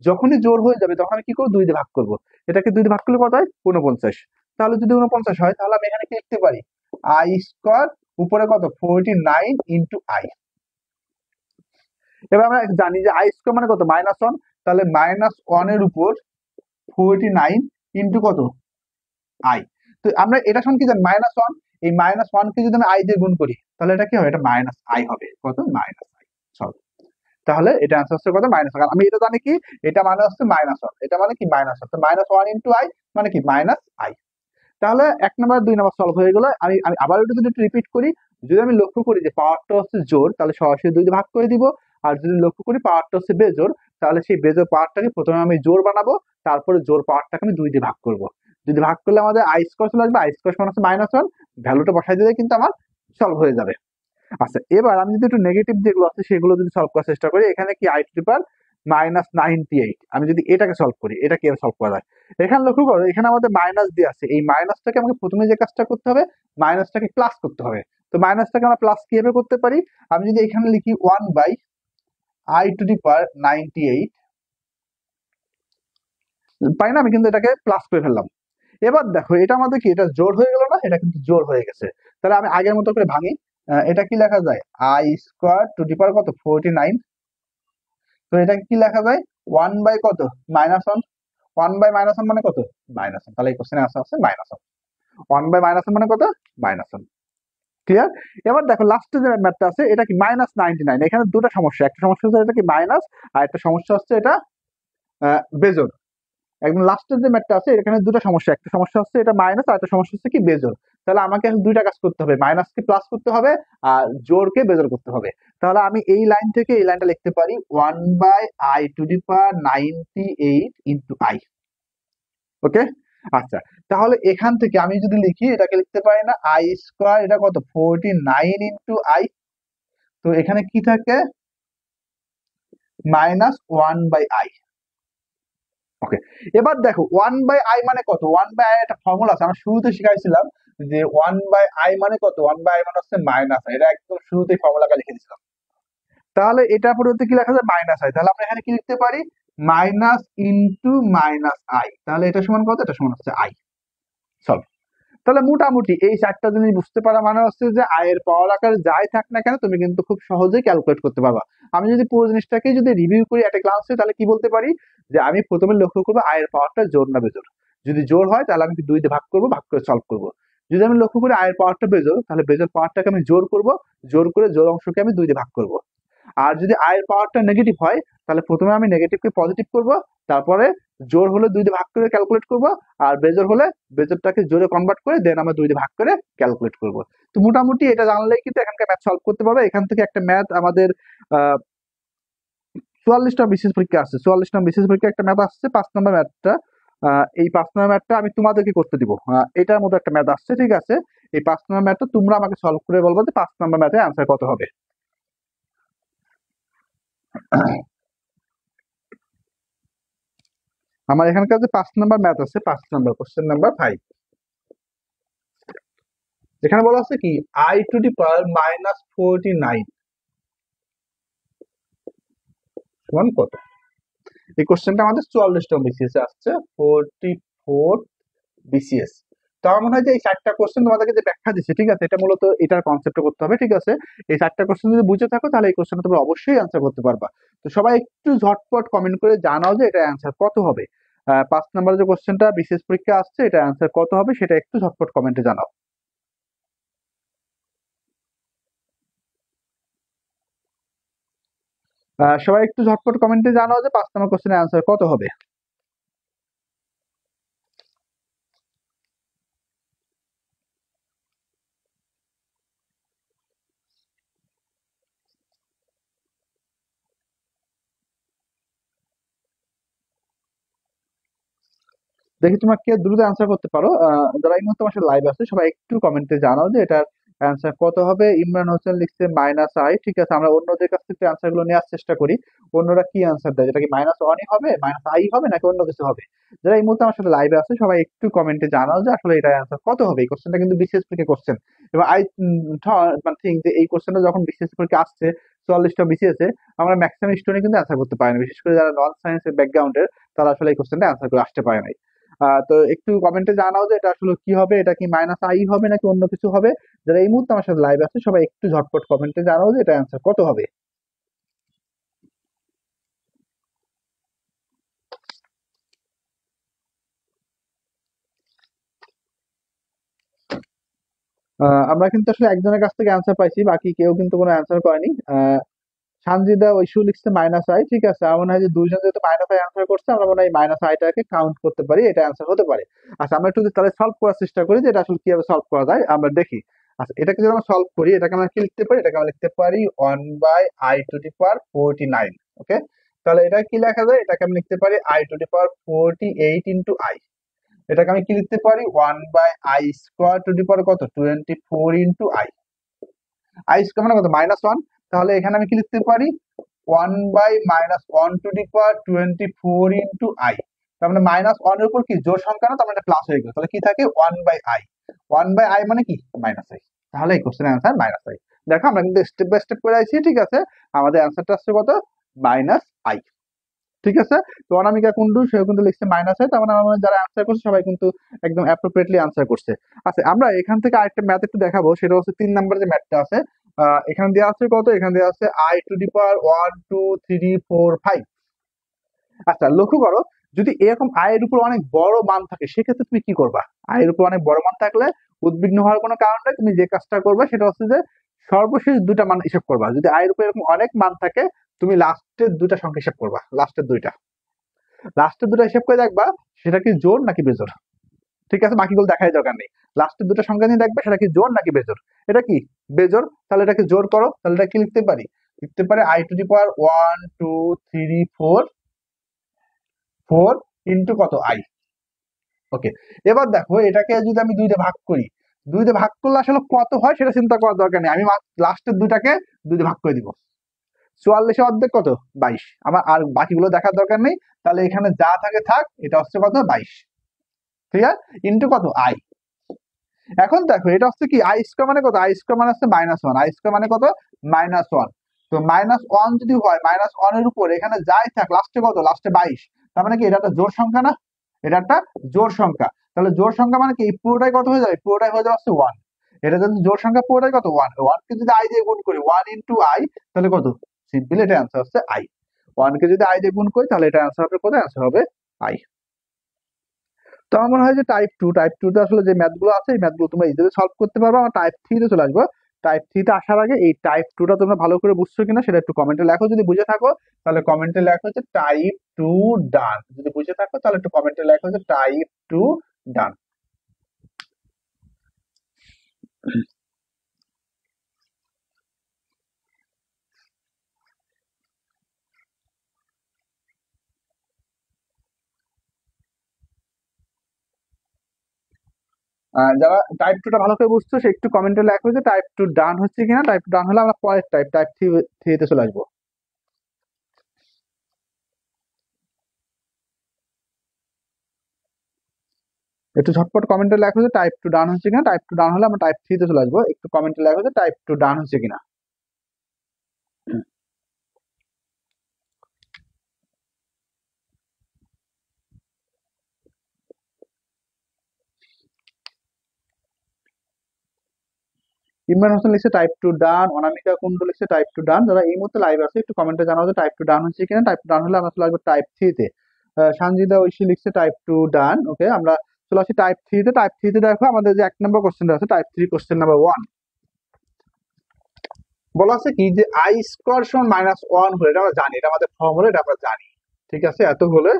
যখনই জোড় হয়ে যাবে তখন আমি কি করবো, 2 দিয়ে ভাগ করবো। এটাকে 2 দিয়ে ভাগ করলে কত হয়, 49। তাহলে যদি 49 হয় তাহলে আমি এখানে কি লিখতে পারি, আই স্কোয়ার উপরে কত 49 ইন্টু আই। এবার আমরা জানি যে আই স্কোয়ার মানে কত -1, তাহলে -1 এর উপর 49 ইন্টু কত আই। তো আমরা এটা সমান কি জানি -1, এই -1 কে যদি আমি আই দিয়ে গুণ করি তাহলে এটা কি হবে, এটা মাইনাস আই হবে, কত মাইনাস আই। সরি, তাহলে এটা আনসার হচ্ছে কত মাইনাস, কারণ আমি এটা জানি কি, এটা মানে হচ্ছে -1, এটা মানে কি -1, তো -1 ইন্টু আই মানে কি মাইনাস আই। তাহলে 1 নাম্বার 2 নাম্বার সলভ হয়ে গেল। আমি আমি আবার এটা যদি একটু রিপিট করি, যদি আমি লক্ষ্য করি যে পাওয়ারটা হচ্ছে জোড় তাহলে সরাসরি 2 দিয়ে ভাগ করে দিব। আর যদি লক্ষ্য করি পাওয়ারটা হচ্ছে বেজোড় তাহলে সেই বেজোড় পাওয়ারটাকে প্রথমে আমি জোড় বানাবো, তারপরে জোড় পাওয়ারটাকে আমি 2 দিয়ে ভাগ করব। যদি ভাগ করলে আমাদের আই স্কোয়ার চলে আসবে, আই স্কোয়ার সমান হচ্ছে -1, ভ্যালুটা বসাই দিলে কিন্তু আমার সলভ হয়ে যাবে। আচ্ছা, এবার আমি যদি একটু নেগেটিভ যেগুলো আছে সেগুলো যদি সলভ করার চেষ্টা করি, এখানে কি আই টু দি পাওয়ার -98, আমি যদি এটাকে সলভ করি, এটা কিভাবে সলভ করা যায়, এখানে লক্ষ্য করো এখানে আমাদের মাইনাস দিয়ে আছে, এই মাইনাসটাকে আমাকে প্রথমে যে কাজটা করতে হবে, মাইনাসটাকে প্লাস করতে হবে। তো মাইনাসটাকে আমরা প্লাস কিভাবে করতে পারি, আমি যদি এখানে লিখি 1/i⁻98, পাই না, আমি কিন্তু এটাকে প্লাস করে ফেললাম। এবার দেখো এটা আমাদের কি, এটা জোড় হয়ে গেল না, এটা কিন্তু জোড় হয়ে গেছে। তাহলে আমি আগের মতো করে ভাঙি, এটা কি লেখা যায়, আই স্কোয়ার টু দি পাওয়ার কত 49, তো এটা কি লেখা যায় 1 বাই কত -1, 1 বাই -1 মানে কত -1, তাহলে এই কোশ্চেনের আনসার আছে -1। 1 বাই -1 মানে কত -1। ক্লিয়ার? এবার দেখো লাস্টে যে ম্যাথটা আছে এটা কি -99, এখানে দুটো সমস্যা, একটা সমস্যা হচ্ছে এটা কি মাইনাস, আর একটা সমস্যা হচ্ছে এটা বেজোড়। একদম লাস্টের যে ম্যাথটা আছে এখানে দুটো সমস্যা, একটা সমস্যা হচ্ছে এটা মাইনাস, আর একটা সমস্যা হচ্ছে কি বেজোড়। তাহলে আমাকে এখন দুইটা কাজ করতে হবে, মাইনাসকে প্লাস করতে হবে আর জোড়কে বেজোড় করতে হবে। তাহলে আমি এই লাইন থেকে এই লাইনটা লিখতে পারি 1/i⁻98 ইন্টু আই। ওকে, আচ্ছা, তাহলে এখান থেকে আমি যদি লিখি এটাকে লিখতে পারি না আই স্কোয়ার, এটা কত 49 ইন্টু আই, তো এখানে কি থাকে -1/i। ওকে, এবার দেখো 1/i মানে কত, 1/i একটা ফর্মুলা আছে, আমরা শুরুতে শিখাইছিলাম যে 1/i মানে কত, 1/i মানে হচ্ছে মাইনাস, এটা একদম শুরুতেই ফর্মুলাটা লিখে দিয়েছিলাম। তাহলে এটা পরিবর্তে কি লেখা যায় মাইনাস আই, তাহলে আমরা এখানে কি লিখতে পারি মাইনাস ইন্টু মাইনাস আই, তাহলে এটা সমান কত, এটা সমান হচ্ছে আই। সলভ। তাহলে মোটামুটি এই 4টা জিনিস বুঝতে পারা মানে হচ্ছে যে আয়ের পাওয়ার আকারে যাই থাক না কেন তুমি কিন্তু খুব সহজেই ক্যালকুলেট করতে পারবা। আমি যদি পুরো জিনিসটাকে যদি রিভিউ করি একটা ক্লাসে তাহলে কি বলতে পারি, যে আমি প্রথমে লক্ষ্য করবো আয়ের পাওয়ারটা জোড় না বেজোড়। যদি জোড় হয় তাহলে আমি 2 দিয়ে ভাগ করবো, ভাগ করে সলভ করবো। যদি আমি লক্ষ্য করি আয়ের পাওয়ারটা বেজোড় তাহলে বেজোড় পাওয়ারটাকে আমি জোড় করবো, জোড় করে জোড় অংশকে আমি 2 দিয়ে ভাগ করবো। আর যদি আয়ের পাওয়ারটা নেগেটিভ হয় তাহলে প্রথমে আমি নেগেটিভকে পজিটিভ করব, তারপরে জোড় হলে 2 দিয়ে ভাগ করে ক্যালকুলেট করব, আর বেজোড় হলে বেজোড়টাকে জোড়ে কনভার্ট করে দেন আমরা 2 দিয়ে ভাগ করে ক্যালকুলেট করব। তো মোটামুটি এটা জানলেই কিন্তু এখানকার ম্যাথ সলভ করতে পারবে। এখান থেকে একটা ম্যাথ আমাদের 44 বিশেষ পরীক্ষা আসছে, 44 বিশেষ পরীক্ষা একটা ম্যাথ আসছে 5 নম্বর ম্যাথটা। এই 5 নম্বর ম্যাথটা আমি তোমাদেরকে করতে দিব, এটার মধ্যে একটা ম্যাথ আসছে, ঠিক আছে, এই 5 নম্বর ম্যাথটা তোমরা আমাকে সলভ করে বলবো যে 5 নম্বর ম্যাথের অ্যান্সার কত হবে। আমার এখানকার যে 5 নাম্বার ম্যাথ আছে, 5 নাম্বার কোশ্চেন নাম্বার 5, এখানে বলা আছে কি আই টু দি পাওয়ার -49 সমান কত। এই কোশ্চেনটা আমাদের 44তম বিসিএস এ আসছে, 44 বিসিএস। তো আমার মনে হয় যে এই 4টা কোশ্চেন তোমাদেরকে যে ব্যাখ্যা দিচ্ছে, ঠিক আছে, এটা মূলত এটার কনসেপ্ট করতে হবে, ঠিক আছে। এই 4টা কোশ্চেন যদি বুঝে থাকো তাহলে এই কোশ্চেনটা তোমরা অবশ্যই অ্যান্সার করতে পারবা। তো সবাই একটু ঝটপট কমেন্ট করে জানাও যে এটা অ্যান্সার কত হবে। 5 নাম্বার যে কোশ্চেনটা বিসিএস পরীক্ষা আসছে এটা অ্যান্সার কত হবে সেটা একটু ঝটপট কমেন্টে জানাও। সবাই একটু ঝটপট কমেন্টে জানাও যে 5 নম্বর কোশ্চেনের অ্যান্সার কত হবে। দেখি তোমরা কে দ্রুত অ্যান্সার করতে পারো। যারা এই মুহূর্তে আমার সাথে লাইভ আছে সবাই একটু কমেন্টে জানাও যে এটার অ্যান্সার কত হবে? ইমরান হোসেন লিখছে -i। ঠিক আছে, আমরা অন্যদের কাছ থেকে অ্যান্সার গুলো নেওয়ার চেষ্টা করি। অন্যরা কি অ্যান্সার দেয়, যেটা কি -1ই হবে, -i হবে, নাকি অন্য কিছু হবে? যারা এই মুহূর্তে আমার সাথে লাইভে আছে সবাই একটু কমেন্টে জানাও যে আসলে এটা অ্যান্সার কত হবে। এই কোশ্চেনটা কিন্তু বিসিএস থেকে কোশ্চেন, এবং আই মানে থিঙ্ক যে এই কোশ্চেনটা যখন বিসিএস পরীক্ষা আসছে 44টা বিসিএস এ, আমরা ম্যাক্সিমাম স্টুডেন্ট কিন্তু অ্যান্সার করতে পারি না, বিশেষ করে যারা নন সায়েন্সের ব্যাকগ্রাউন্ডের, তারা আসলে এই কোশ্চেনটা অ্যান্সার করে আসতে পারে নাই। তো একটু কমেন্টে জানাও যে এটা আসলে কি হবে, এটা কি -i হবে নাকি অন্য কিছু হবে। যারা এই মুহূর্তে আমার সাথে লাইভ আছে সবাই একটু ঝটপট কমেন্টে জানাও যে এটা অ্যান্সার কত হবে। আমরা কিন্তু আসলে একজনের কাছ থেকে অ্যান্সার পাইছি, বাকি কেউ কিন্তু কোনো অ্যান্সার করেনি। সানজিদা ঐশু লিখছে -i। ঠিক আছে, আমার মনে হয় যে দুইজন যেহেতু -i অ্যান্সার করছে, আমরা মনে হয় -iটাকে কাউন্ট করতে পারি, এটা অ্যান্সার হতে পারে। আচ্ছা, আমরা একটু তাহলে সলভ করার চেষ্টা করি যে এটা আসলে কিভাবে সলভ করা যায়, আমরা দেখি। আচ্ছা, এটাকে যদি আমরা সলভ করি, এটাকে আমরা কি লিখতে পারি? এটাকে আমরা লিখতে পারি 1/i⁴⁹। ওকে, তাহলে এটা কি লেখা যায়? এটাকে আমি লিখতে পারি i⁴48 ইন্টু আই। এটাকে আমি কি লিখতে পারি? 1/i² কত? 24 ইন্টু আই। আই স্কোয়ার মানে কত? -1। তাহলে এখানে আমি কি লিখতে পারি? 1/-1^24 ইন্টু আই। তার মানে -1 এর উপর কি জোড় সংখ্যা না, তার মানে প্লাস হয়ে গেল। তাহলে কি থাকে? 1/i। 1/i মানে কি? -i। তাহলে এই কোশ্চেনের অ্যান্সার -i। দেখো, আমরা কিন্তু স্টেপ বাই স্টেপ করে আইছি। ঠিক আছে, আমাদের অ্যান্সারটা আসছে কত? -i। ঠিক আছে, তো অনামিকা কুন্ডু সেও কিন্তু লিখছে -i। তার মানে আমরা যারা অ্যান্সার করছে সবাই কিন্তু একদম অ্যাপ্রোপ্রিয়েটলি অ্যান্সার করছে। আচ্ছা, আমরা এখান থেকে আরেকটা ম্যাথ একটু দেখাবো, সেটা হচ্ছে 3 নাম্বার যে ম্যাথটা আছে। এখানে দেওয়া আছে কত? এখানে দেওয়া আছে i⁴ 1 2 3 4 5। আচ্ছা, লক্ষ্য করো, যদি এরকম আয়ের উপর অনেক বড় মান থাকে সেক্ষেত্রে তুমি কি করবা? আয়ের উপর অনেক বড় মান থাকলে উদ্বিগ্ন হওয়ার কোনো কারণ নেই। তুমি যে কাজটা করবে সেটা হচ্ছে যে সর্বশেষ দুটা মান হিসাব করবা। যদি আয়ের উপর এরকম অনেক মান থাকে, তুমি লাস্টের দুটা সংখ্যা হিসাব করবা। লাস্টের দুটা হিসাব করে দেখবা সেটা কি জোড় নাকি বেজোড়। ঠিক আছে, বাকিগুলো দেখার দরকার নেই। লাস্টের দুটো সংখ্যা নিয়ে দেখবে সেটা কি জোড় নাকি বেজোড়। এটা কি বেজোড়, তাহলে এটাকে জোড় করো। তাহলে এটা কি লিখতে পারি? লিখতে পারি i⁴ 1 2 3 4 4 ইন্টু কত? আই। ওকে, এবার দেখো এটাকে যদি আমি 2 দিয়ে ভাগ করি, 2 দিয়ে ভাগ করলে আসলে কত হয় সেটা চিন্তা করার দরকার নেই। আমি লাস্টের দুটাকে 2 দিয়ে ভাগ করে দিব। 44 এর অর্ধেক কত? 22। আমার আর বাকিগুলো দেখার দরকার নেই। তাহলে এখানে যা থাকে থাক, এটা হচ্ছে কত? 22। ক্লিয়ার? ইন্টু কত? আই। এখন দেখো এটা হচ্ছে কি i² মানে কত? i² মানে হচ্ছে -1। i² মানে কত? -1। তো -1 যদি হয়, -1 এর উপর এখানে যাই থাক, লাস্টে কত? লাস্টে 22। তার মানে কি এটা একটা জোড় সংখ্যা না? এটা একটা জোড় সংখ্যা। তাহলে জোড় সংখ্যা মানে কি এই পুরোটাই কত হয়ে যাবে? পুরোটাই হয়ে যাবে হচ্ছে 1। এটা যদি জোড় সংখ্যা পুরোটাই কত? 1। 1 কে যদি i দিয়ে গুণ করি, 1 ইন্টু আই, তাহলে কত? সিম্পলি এটা অ্যান্সার হচ্ছে আই। 1 কে যদি i দিয়ে গুণ করি তাহলে এটা অ্যান্সার হবে কত? অ্যান্সার হবে আই। তো আমার মনে হয় যে টাইপ 2 তে আসলে যে ম্যাথগুলো আছে এই ম্যাথগুলো তোমরা ইজিলি সলভ করতে পারবে। আমরা টাইপ 3 তে চলে আসবো। টাইপ 3 তে আসার আগে এই টাইপ 2 টা তোমরা ভালো করে বুঝছো কিনা সেটা একটু কমেন্টে লেখো। যদি বুঝে থাকো তাহলে কমেন্টে লেখো যে টাইপ 2 ডান। যদি বুঝে থাকো তাহলে একটু কমেন্টে লেখো যে টাইপ 2 ডান। যারা টাইপ 2 টা ভালো করে বুঝছো সে একটু কমেন্টে লেখো যে টাইপ 2 ডান হচ্ছে কিনা। টাইপ 2 ডান হলে আমরা পরের টাইপ 3 তে চলে আসবো। একটু ঝটপট কমেন্টে লেখো যে টাইপ 2 ডান হচ্ছে কিনা। টাইপ 2 ডান হলে আমরা টাইপ 3 তে চলে আসবো। একটু কমেন্টে লেখো যে টাইপ 2 ডান হচ্ছে কিনা। ইমরান হোসেন লিখছে টাইপ 2 ডান। অনামিকা কুন্ডু লিখছে টাইপ 2 ডান। যারা এই মুহূর্তে লাইভ আছে একটু কমেন্টে জানাও যে টাইপ 2 ডান হচ্ছে কিনা। টাইপ 2 ডান হলে আমরা চলে আসবো টাইপ 3 তে। সানজিদা ঐশী লিখছে টাইপ 2 ডান। ওকে, আমরা চলে আসি টাইপ 3 তে। টাইপ 3 তে দেখো আমাদের যে 1 নম্বর কোশ্চেনটা আছে, টাইপ 3 কোশ্চেন নাম্বার 1। বলা আছে কি যে i² সমান -1 হলে, এটা আমরা জানি, এটা আমাদের ফর্মুলা, এটা আমরা জানি। ঠিক আছে, এত হলে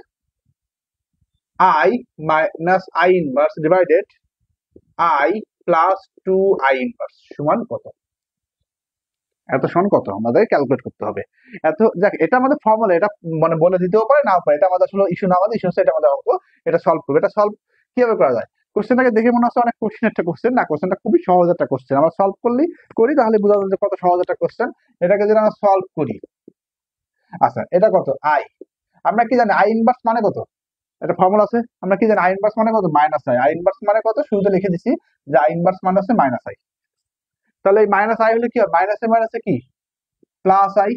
i - i inverse divided i plus 2i inverse সমান কত? এত সমান কত আমাদের ক্যালকুলেট করতে হবে। এত যাক, এটা আমাদের ফর্মুলা, এটা মানে বলে দিতেও পারে নাও পারে, এটা আমাদের আসলে ইস্যু না, আমাদের ইস্যু হচ্ছে এটা আমাদের অঙ্ক, এটা সলভ করবে। এটা সলভ কিভাবে করা যায়? কোশ্চেনটাকে দেখে মনে হচ্ছে অনেক কঠিন একটা কোশ্চেন, না কোশ্চেনটা খুবই সহজ একটা কোশ্চেন। আমরা সলভ করি তাহলে বোঝা যাবে যে কত সহজ একটা কোশ্চেন। এটাকে যদি আমরা সলভ করি, আচ্ছা এটা কত আই, আমরা কি জানি আই ইনভার্স মানে কত, একটা ফর্মুলা আছে, আমরা কি জানি আই ইনভার্স মানে কত মাইনাস আই। আই ইনভার্স মানে কত শুরুতে লিখে দিছি যে আই ইনভার্স মানে হচ্ছে মাইনাস আই। তাহলে এই মাইনাস আই হলে কি হয়, মাইনাসে মাইনাসে কি প্লাস আই,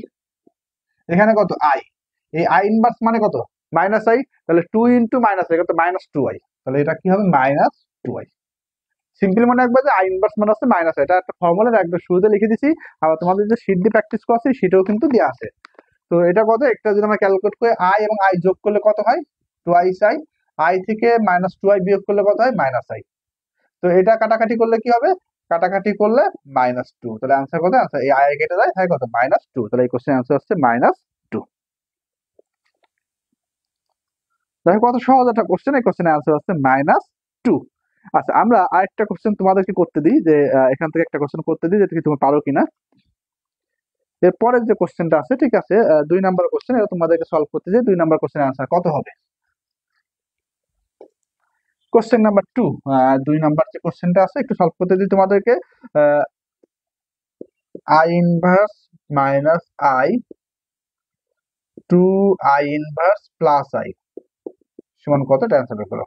এখানে কত আই, এই আই ইনভার্স মানে কত মাইনাস আই, তাহলে 2 × -আই কত -2i, তাহলে এটা কি হবে -2i। সিম্পলি মনে রাখবে যে আই ইনভার্স মানে হচ্ছে মাইনাস আই, এটা একটা ফর্মুলা একদম শুরুতে লিখে দিছি। আবার তোমাদের যে শীট দিয়ে প্র্যাকটিস করছি সেটাও কিন্তু দেওয়া আছে। তো এটা কত, একটা যদি আমরা ক্যালকুলেট করে আই এবং আই যোগ করলে কত হয় টুয়াইস আই, আই থেকে -2i বিয়োগ করলে কত হয় -i। তো এটা কাটাকাটি করলে কি হবে, কাটাকাটি করলে -2, তাহলে আনসার কত, আনসার এই আই কেটে যায়, তাই কত -2, তাহলে এই কোশ্চেন আনসার হচ্ছে -2। দেখো কত সহজ একটা কোশ্চেন, এই কোশ্চেনের আনসার হচ্ছে -2। আচ্ছা আমরা আরেকটা কোশ্চেন তোমাদেরকে করতে দিই, যে এখান থেকে একটা কোশ্চেন করতে দিই যেটা কি তুমি পারো কিনা। এর পরের যে কোশ্চেনটা আছে, ঠিক আছে, 2 নাম্বার কোশ্চেন, এটা তোমাদেরকে সলভ করতে দিই। 2 নাম্বার কোশ্চেনের আনসার কত হবে। কোশ্চেন নাম্বার 2, 2 নাম্বার যে কোশ্চেনটা আছে একটু সলভ করতে দিই তোমাদেরকে। I inverse minus i to i inverse plus i সমান কত, এটা অ্যান্সার বের করো।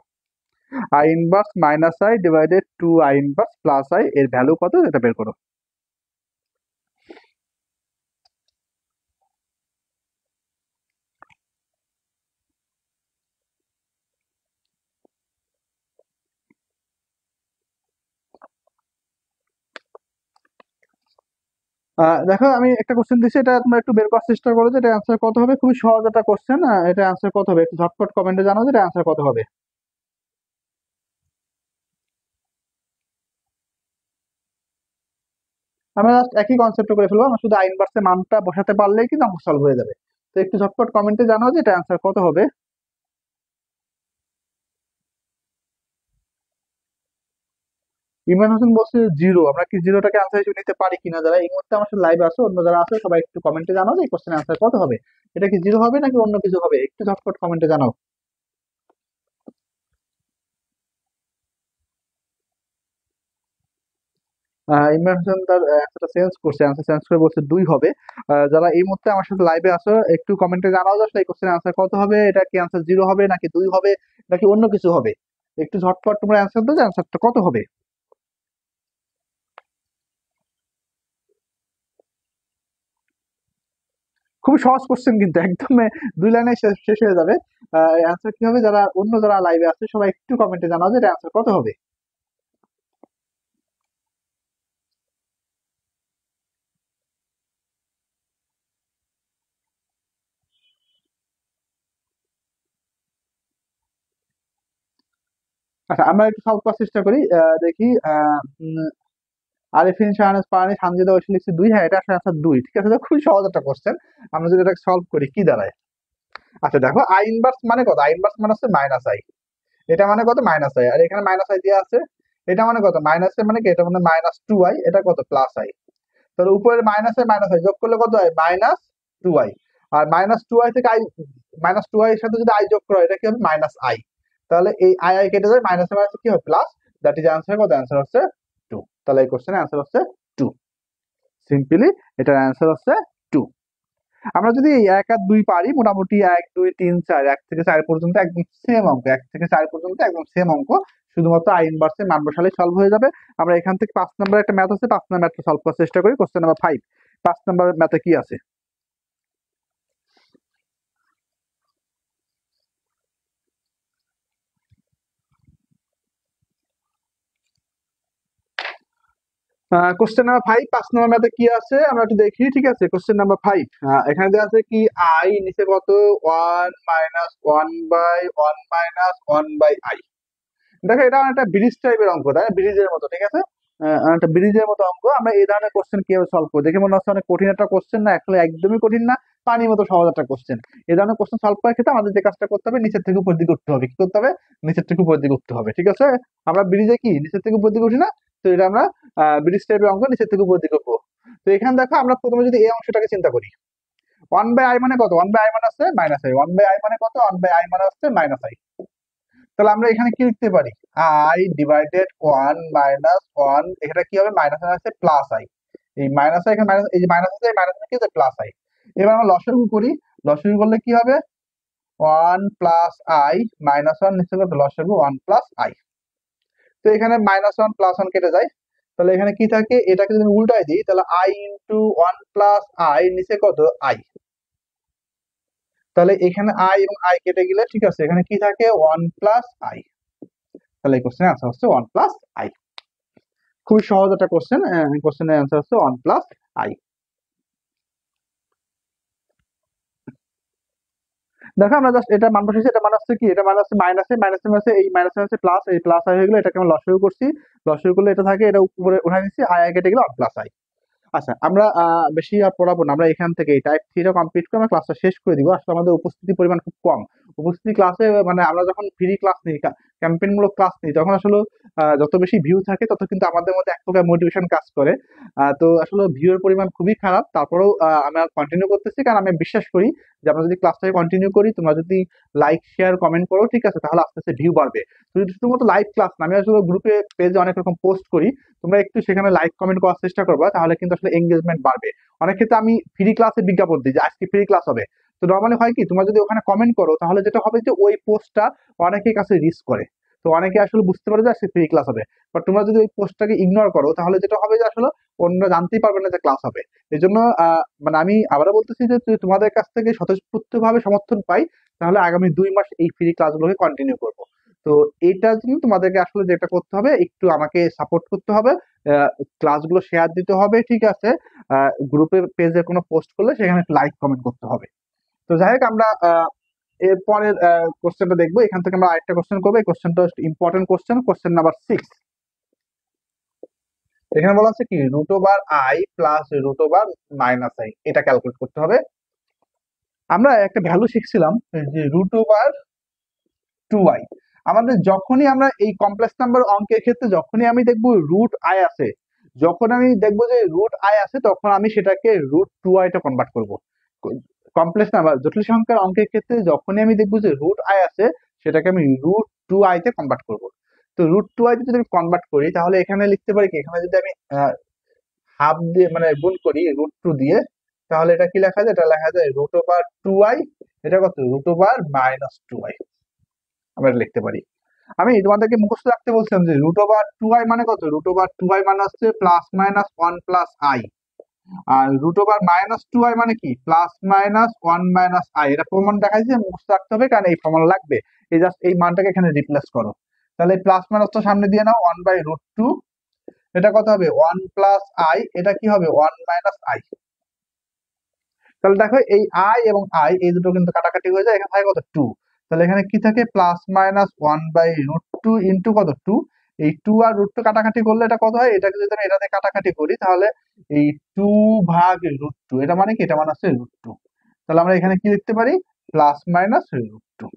I inverse minus i divided to i inverse plus i এর ভ্যালু কত, এটা বের করো। দেখো আমি একটা কোশ্চেন দিচ্ছি, এটা তোমরা একটু বের করার চেষ্টা করো যে এটা অ্যান্সার কত হবে। খুবই সহজ একটা কোশ্চেন, এটা অ্যান্সার কত হবে একটু ঝটপট কমেন্টে জানাও যে এটা অ্যান্সার কত হবে। আমরা জাস্ট একই কনসেপ্ট করে ফেলবো, আমরা শুধু আই ইনভার্সের মানটা বসাতে পারলেই কিন্তু অঙ্ক সলভ হয়ে যাবে। তো একটু ঝটপট কমেন্টে জানাও যে এটা অ্যান্সার কত হবে। ইমরান হোসেন বলছে 0, আমরা কি 0টাকে আনসার হিসেবে নিতে পারি কিনা। যারা এই মুহূর্তে আমার সাথে লাইভে আছে, অন্য যারা আছে সবাই একটু কমেন্টে জানাও যে এই কোশ্চেন আনসার কত হবে। এটা কি 0 হবে নাকি অন্য কিছু হবে, একটু ঝটপট কমেন্টে জানাও। ইমরান হোসেন তার অ্যান্সারটা চেঞ্জ করছে, অ্যান্সার চেঞ্জ করে বলছে 2 হবে। যারা এই মুহূর্তে আমার সাথে লাইভে আছো একটু কমেন্টে জানাও যে আসলে এই কোশ্চেন আনসার কত হবে, এটা কি আনসার 0 হবে নাকি 2 হবে নাকি অন্য কিছু হবে। একটু ঝটপট তোমরা অ্যান্সার দাও যে অ্যান্সারটা কত হবে। খুবই সহজ কোশ্চেন কিন্তু একদম 2 লাইনে শেষ শেষ হয়ে যাবে। অ্যান্সার কি হবে, যারা অন্য যারা লাইভে আছে সবাই একটু কমেন্টে জানাও যে এটা অ্যান্সার কত হবে। আচ্ছা আমরা একটু সলভ করার চেষ্টা করি, দেখি। আরিফিন শাহনাজ পারানি সানজিদা ঐশী লিখছে 2, হ্যাঁ এটা আসলে আনসার 2, ঠিক আছে। তো খুবই সহজ একটা কোশ্চেন, আমরা যদি এটাকে সলভ করি কি দাঁড়ায়। আচ্ছা দেখো আই ইনভার্স মানে কত, আই ইনভার্স মানে হচ্ছে মাইনাস আই, এটা মানে কত মাইনাস আই, আর এখানে মাইনাস আই দেওয়া আছে। এটা মানে কত মাইনাস মানে কি, এটা মানে -2i, এটা কত প্লাস আই। তাহলে উপরের মাইনাসে মাইনাস আই যোগ করলে কত হয় -2i, আর -2i থেকে আই, -2i এর সাথে যদি আই যোগ করা হয় এটা কি হবে -i। তাহলে এই আই আই কেটে যায়, মাইনাসে মাইনাসে কি হয় প্লাস, দ্যাট ইজ অ্যান্সার কত, অ্যান্সার হচ্ছে 2। তাহলে এই কোশ্চেনের অ্যান্সার হচ্ছে 2, সিম্পলি এটার অ্যান্সার হচ্ছে 2। আমরা যদি এই 1 আর 2 পারি, মোটামুটি 1 2 3 4, 1 থেকে 4 পর্যন্ত একদম সেম অঙ্ক, 1 থেকে 4 পর্যন্ত একদম সেম অঙ্ক, শুধুমাত্র আই ইনভার্সের মান বসালেই সলভ হয়ে যাবে। আমরা এখান থেকে 5 নম্বর একটা ম্যাথ আছে, 5 নম্বর ম্যাথটা সলভ করার চেষ্টা করি। কোশ্চেন নাম্বার 5, 5 নম্বর ম্যাথে কি আছে। কোশ্চেন নাম্বার 5, 5 নম্বর ম্যাথে কি আছে আমরা একটু দেখি, ঠিক আছে। কোশ্চেন নাম্বার 5, এখানে দেওয়া আছে কি আই নিচে কত 1 1 বাই 1 1 বাই আই। দেখো এটা একটা ব্রিজ টাইপের অঙ্ক, তাই না? ব্রিজের মতো, ঠিক আছে। একটা ব্রিজের মতো অঙ্ক, আমরা এই ধরনের কোশ্চেন কিভাবে সলভ করবো, দেখে মনে হচ্ছে অনেক কঠিন একটা কোশ্চেন, না আসলে একদমই কঠিন না, পানির মতো সহজ একটা কোশ্চেন। এই ধরনের কোশ্চেন সলভ করার ক্ষেত্রে আমাদের যে কাজটা করতে হবে, নিচের থেকে উপর দিকে উঠতে হবে। কি করতে হবে, নিচের থেকে উপর দিকে উঠতে হবে, ঠিক আছে। আমরা ব্রিজে কি নিচের থেকে উপর দিকে উঠি না, তো এটা আমরা ব্রিজ টাইপের অঙ্ক, নিচের থেকে উপর দিকে উঠবো। তো এখানে দেখো আমরা প্রথমে যদি এই অংশটাকে চিন্তা করি, 1/i মানে কত, 1/i মানে হচ্ছে -i, 1/i মানে কত, 1/i মানে হচ্ছে -i। তাহলে আমরা এখানে কি লিখতে পারি, আই ডিভাইডেড 1 মাইনাস 1, এখানে কি হবে মাইনাস আছে প্লাস আই, এই মাইনাস এখানে মাইনাস, এই যে মাইনাস আছে এই মাইনাস কি হচ্ছে প্লাস আই। এবার আমরা লসাগু করি, লসাগু করলে কি হবে 1 প্লাস আই মাইনাস 1 নিচে কত লসাগু 1 প্লাস আই। তো এখানে মাইনাস 1 প্লাস 1 কেটে যায়, তাহলে এখানে কি থাকে এটাকে যদি উল্টাই দিই তাহলে আই ইন্টু 1 প্লাস আই নিচে কত আই, তাহলে এখানে আই এবং আই কেটে গেলে ঠিক আছে এখানে কি থাকে 1 প্লাস আই, তাহলে এই কোশ্চেনের আনসার হচ্ছে 1 প্লাস আই। খুবই সহজ একটা কোশ্চেন, কোশ্চেনের অ্যান্সার হচ্ছে 1 প্লাস আই। দেখো আমরা জাস্ট এটা মান বসেছি, এটা মান হচ্ছে কি, এটা মান হচ্ছে মাইনাসে মাইনাসে মাইনাসে এই মাইনাসে মাইনাসে প্লাস, এই প্লাস আই হয়ে গেলো, এটাকে আমরা লসাগু করছি, লসাগু করলে এটা থাকে, এটা উপরে উঠাই দিচ্ছি, আই আই কেটে গেলে 1 প্লাস আই। আচ্ছা আমরা বেশি আর পড়াবো না, আমরা এখান থেকে এই টাইপ থ্রিটা কমপ্লিট করে আমরা ক্লাসটা শেষ করে দিব। আসলে আমাদের উপস্থিতির পরিমাণ খুব কম, উপস্থিতি ক্লাসে মানে আমরা যখন ফ্রি ক্লাস নিই, ক্যাম্পেইনমূলক ক্লাস নিই, তখন আসলে যত বেশি ভিউ থাকে তত কিন্তু আমাদের মধ্যে এক প্রকার মোটিভেশন কাজ করে। তো আসলে ভিউ এর পরিমাণ খুবই খারাপ, তারপরেও আমরা কন্টিনিউ করতেছি, কারণ আমি বিশ্বাস করি যে আমরা যদি ক্লাসটাকে কন্টিনিউ করি, তোমরা যদি লাইক শেয়ার কমেন্ট করো ঠিক আছে, তাহলে আস্তে আস্তে ভিউ বাড়বে। শুধুমাত্র লাইভ ক্লাস না, আমি আসলে গ্রুপে পেজে অনেক রকম পোস্ট করি, তোমরা একটু সেখানে লাইক কমেন্ট করার চেষ্টা করবা, তাহলে কিন্তু আসলে এঙ্গেজমেন্ট বাড়বে। অনেক ক্ষেত্রে আমি ফ্রি ক্লাসে বিজ্ঞাপন দিই যে আজকে ফ্রি ক্লাস হবে, তো নর্মালি হয় কি তোমরা যদি ওখানে কমেন্ট করো তাহলে যেটা হবে যে ওই পোস্টটা অনেকের কাছে রিচ করে, তো অনেকে আসলে বুঝতে পারে যে আজকে ফ্রি ক্লাস হবে। বাট তোমরা যদি ওই পোস্টটাকে ইগনোর করো তাহলে যেটা হবে যে আসলে অন্যরা জানতেই পারবে না যে ক্লাস হবে। এই জন্য মানে আমি আবারও বলতেছি যে যদি তোমাদের কাছ থেকে স্বতঃস্ফূর্তভাবে সমর্থন পাই, তাহলে আগামী 2 মাস এই ফ্রি ক্লাসগুলোকে কন্টিনিউ করবো। তো এইটার জন্য তোমাদেরকে আসলে যেটা করতে হবে, একটু আমাকে সাপোর্ট করতে হবে, ক্লাসগুলো শেয়ার দিতে হবে ঠিক আছে, গ্রুপে পেজে কোনো পোস্ট করলে সেখানে লাইক কমেন্ট করতে হবে। তো যাই হোক আমরা এর পরের কোশ্চেনটা দেখবো, এখান থেকে আমরা আরেকটা কোশ্চেন করবো, এই কোশ্চেনটা ইম্পর্টেন্ট কোশ্চেন, কোশ্চেন নাম্বার 6। এখানে বলা আছে কি root over i plus root over minus i, এটা ক্যালকুলেট করতে হবে। আমরা একটা ভ্যালু শিখছিলাম যে রুট ওভার 2i, আমাদের যখনই আমরা এই কমপ্লেক্স নাম্বার অঙ্কের ক্ষেত্রে যখনই আমি দেখবো রুট আই আছে, যখন আমি দেখবো যে রুট আই আছে তখন আমি সেটাকে রুট 2i তে কনভার্ট করবো। কমপ্লেক্স নাম্বার জটিল সংখ্যার অঙ্কের ক্ষেত্রে যখনই আমি দেখবো যে রুট আই আছে, সেটাকে আমি রুট 2i তে কনভার্ট করবো। তো রুট 2i তে যদি আমি কনভার্ট করি তাহলে এখানে লিখতে পারি কি, এখানে যদি আমি হাফ দিয়ে মানে গুণ করি রুট 2 দিয়ে, তাহলে এটা কি লেখা যায়, এটা লেখা যায় রুট ওভার 2i, এটা কত রুট ওভার মাইনাস 2i, আমরা এটা লিখতে পারি। আমি তোমাদেরকে মুখস্থ রাখতে বলছিলাম যে রুট ওভার 2i মানে কত, রুট ওভার 2i মানে হচ্ছে প্লাস মাইনাস 1 প্লাস আই, আর রুট ওভার মাইনাস 2i মানে কি প্লাস মাইনাস 1 মাইনাস আই। এটা প্রমাণ দেখাইছে, মুখস্থ রাখতে হবে কারণ এই প্রমাণ লাগবে, এই জাস্ট এই মানটাকে এখানে রিপ্লেস করো, তাহলে প্লাস মাইনাসটা সামনে দিয়ে নাও 1 বাই রুট 2, এটা কত হবে 1 প্লাস আই, এটা কি হবে 1 মাইনাস আই। তাহলে দেখো এই আই এবং আই এই দুটো কিন্তু কাটাকাটি হয়ে যায়, এখানে থাকে কত 2, তাহলে এখানে কি থাকে plus minus 1 by root 2 into কত 2, এই 2 আর রুট 2 কাটাকাটি করলে এটা কত হয়, এটাকে যদি আমি এটাতে কাটাকাটি করি তাহলে এই 2 ভাগ রুট 2, এটা মানে কি, এটা মানে হচ্ছে রুট 2, তাহলে আমরা এখানে কি লিখতে পারি প্লাস মাইনাস রুট 2।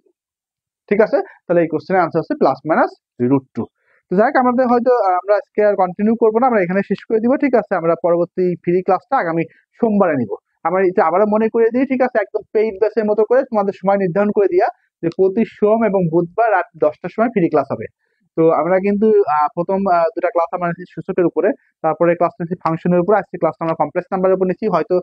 ঠিক আছে, তাহলে এই কোশ্চেনের আনসার হচ্ছে প্লাস মাইনাস রুট 2। তো যাই হোক আমাদের হয়তো আমরা আজকে আর কন্টিনিউ করবো না, আমরা এখানে শেষ করে দিব ঠিক আছে, আমরা পরবর্তী ফ্রি ক্লাসটা আগামী সোমবারে নিব। আমরা এটা আবারও মনে করে দিই ঠিক আছে, একদম পেইড ব্যাচের মতো করে তোমাদের সময় নির্ধারণ করে দিয়া যে প্রতি সোম এবং বুধবার রাত 10টার সময় ফ্রি ক্লাস হবে। তো আমরা কিন্তু প্রথম দুটা ক্লাস আমরা নিচ্ছি সূচকের উপরে, তারপরে ক্লাস নিচ্ছি ফাংশনের উপরে, আজকে ক্লাসটা আমরা কমপ্লেক্স নাম্বারের উপর নিচ্ছি, হয়তো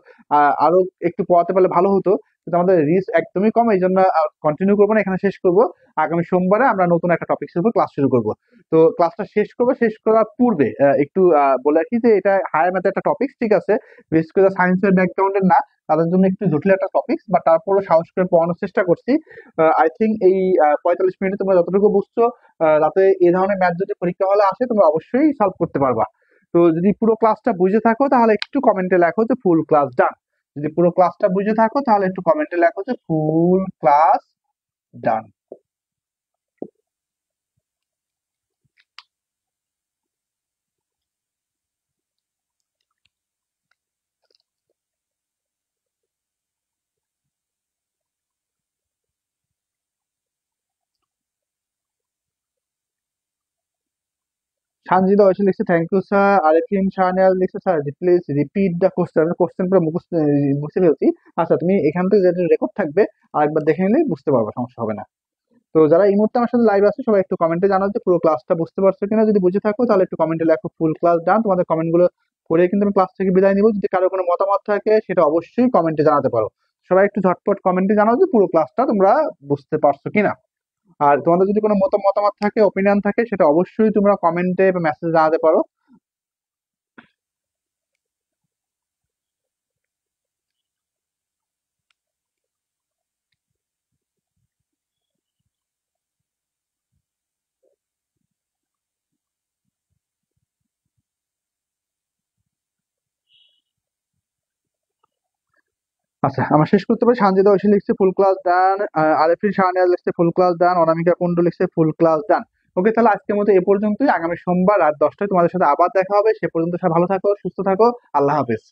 আরো একটু পড়াতে পারলে ভালো হতো, কিন্তু আমাদের রিস্ক একদমই কম, এই জন্য কন্টিনিউ করবো না, এখানে শেষ করবো। আগামী সোমবারে আমরা নতুন একটা টপিকের উপর ক্লাস শুরু করব। তো ক্লাসটা শেষ করবো, শেষ করার পূর্বে একটু বলে রাখি যে এটা হায়ার ম্যাথের একটা টপিক ঠিক আছে, বিশেষ করে সায়েন্সের ব্যাকগ্রাউন্ডের না, তাদের জন্য একটু জটিল একটা টপিক, বা তারপরে সাহস করে পড়ানোর চেষ্টা করছি। আই থিঙ্ক এই 45 মিনিটে তোমরা যতটুকু বুঝছো, রাতে এই ধরনের ম্যাথ যদি পরীক্ষা হলে আসে তোমরা অবশ্যই সলভ করতে পারবা। তো যদি পুরো ক্লাসটা বুঝে থাকো তাহলে একটু কমেন্টে লেখো যে ফুল ক্লাস ডান, যদি পুরো ক্লাসটা বুঝে থাকো তাহলে একটু কমেন্টে লেখো যে full class done. Sanjida Oishi লিখছে thank you sir, Arifin Shahniaz লিখছে sir please repeat the question, question পুরো মুখস্থ মুছে ফেলছি। আচ্ছা তুমি এখান থেকে যেটা রেকর্ড থাকবে আরেকবার দেখে নিলে বুঝতে পারবে, সমস্যা হবে না। তো যারা এই মুহূর্তে আমার সাথে লাইভ আছে সবাই একটু কমেন্টে জানাও যে পুরো ক্লাসটা বুঝতে পারছো কিনা। যদি বুঝে থাকো তাহলে একটু কমেন্টে লেখো ফুল ক্লাস ডান। তোমাদের কমেন্ট গুলো পড়ে কিন্তু আমি ক্লাস থেকে বিদায় নিবো। যদি কারো কোনো মতামত থাকে সেটা অবশ্যই কমেন্টে জানাতে পারো। সবাই একটু ঝটপট কমেন্টে জানাও যে পুরো ক্লাসটা তোমরা বুঝতে পারছো কিনা। আর তোমাদের যদি কোনো মতামত থাকে, ওপিনিয়ন থাকে, সেটা অবশ্যই তোমরা কমেন্টে বা মেসেজে জানাতে পারো। আচ্ছা, আমরা শেষ করতে পারি। সানজিদা ঐশী লিখছে ফুল ক্লাস ডান, আরেফিন শাহনিয়াজ লিখছে ফুল ক্লাস ডান, অনামিকা কুন্ডু লিখছে ফুল ক্লাস ডান। ওকে, তাহলে আজকের মতো এ পর্যন্তই। আগামী সোমবার রাত 10টায় তোমাদের সাথে আবার দেখা হবে। সে পর্যন্ত সবাই ভালো থাকো, সুস্থ থাকো। আল্লাহ হাফেজ।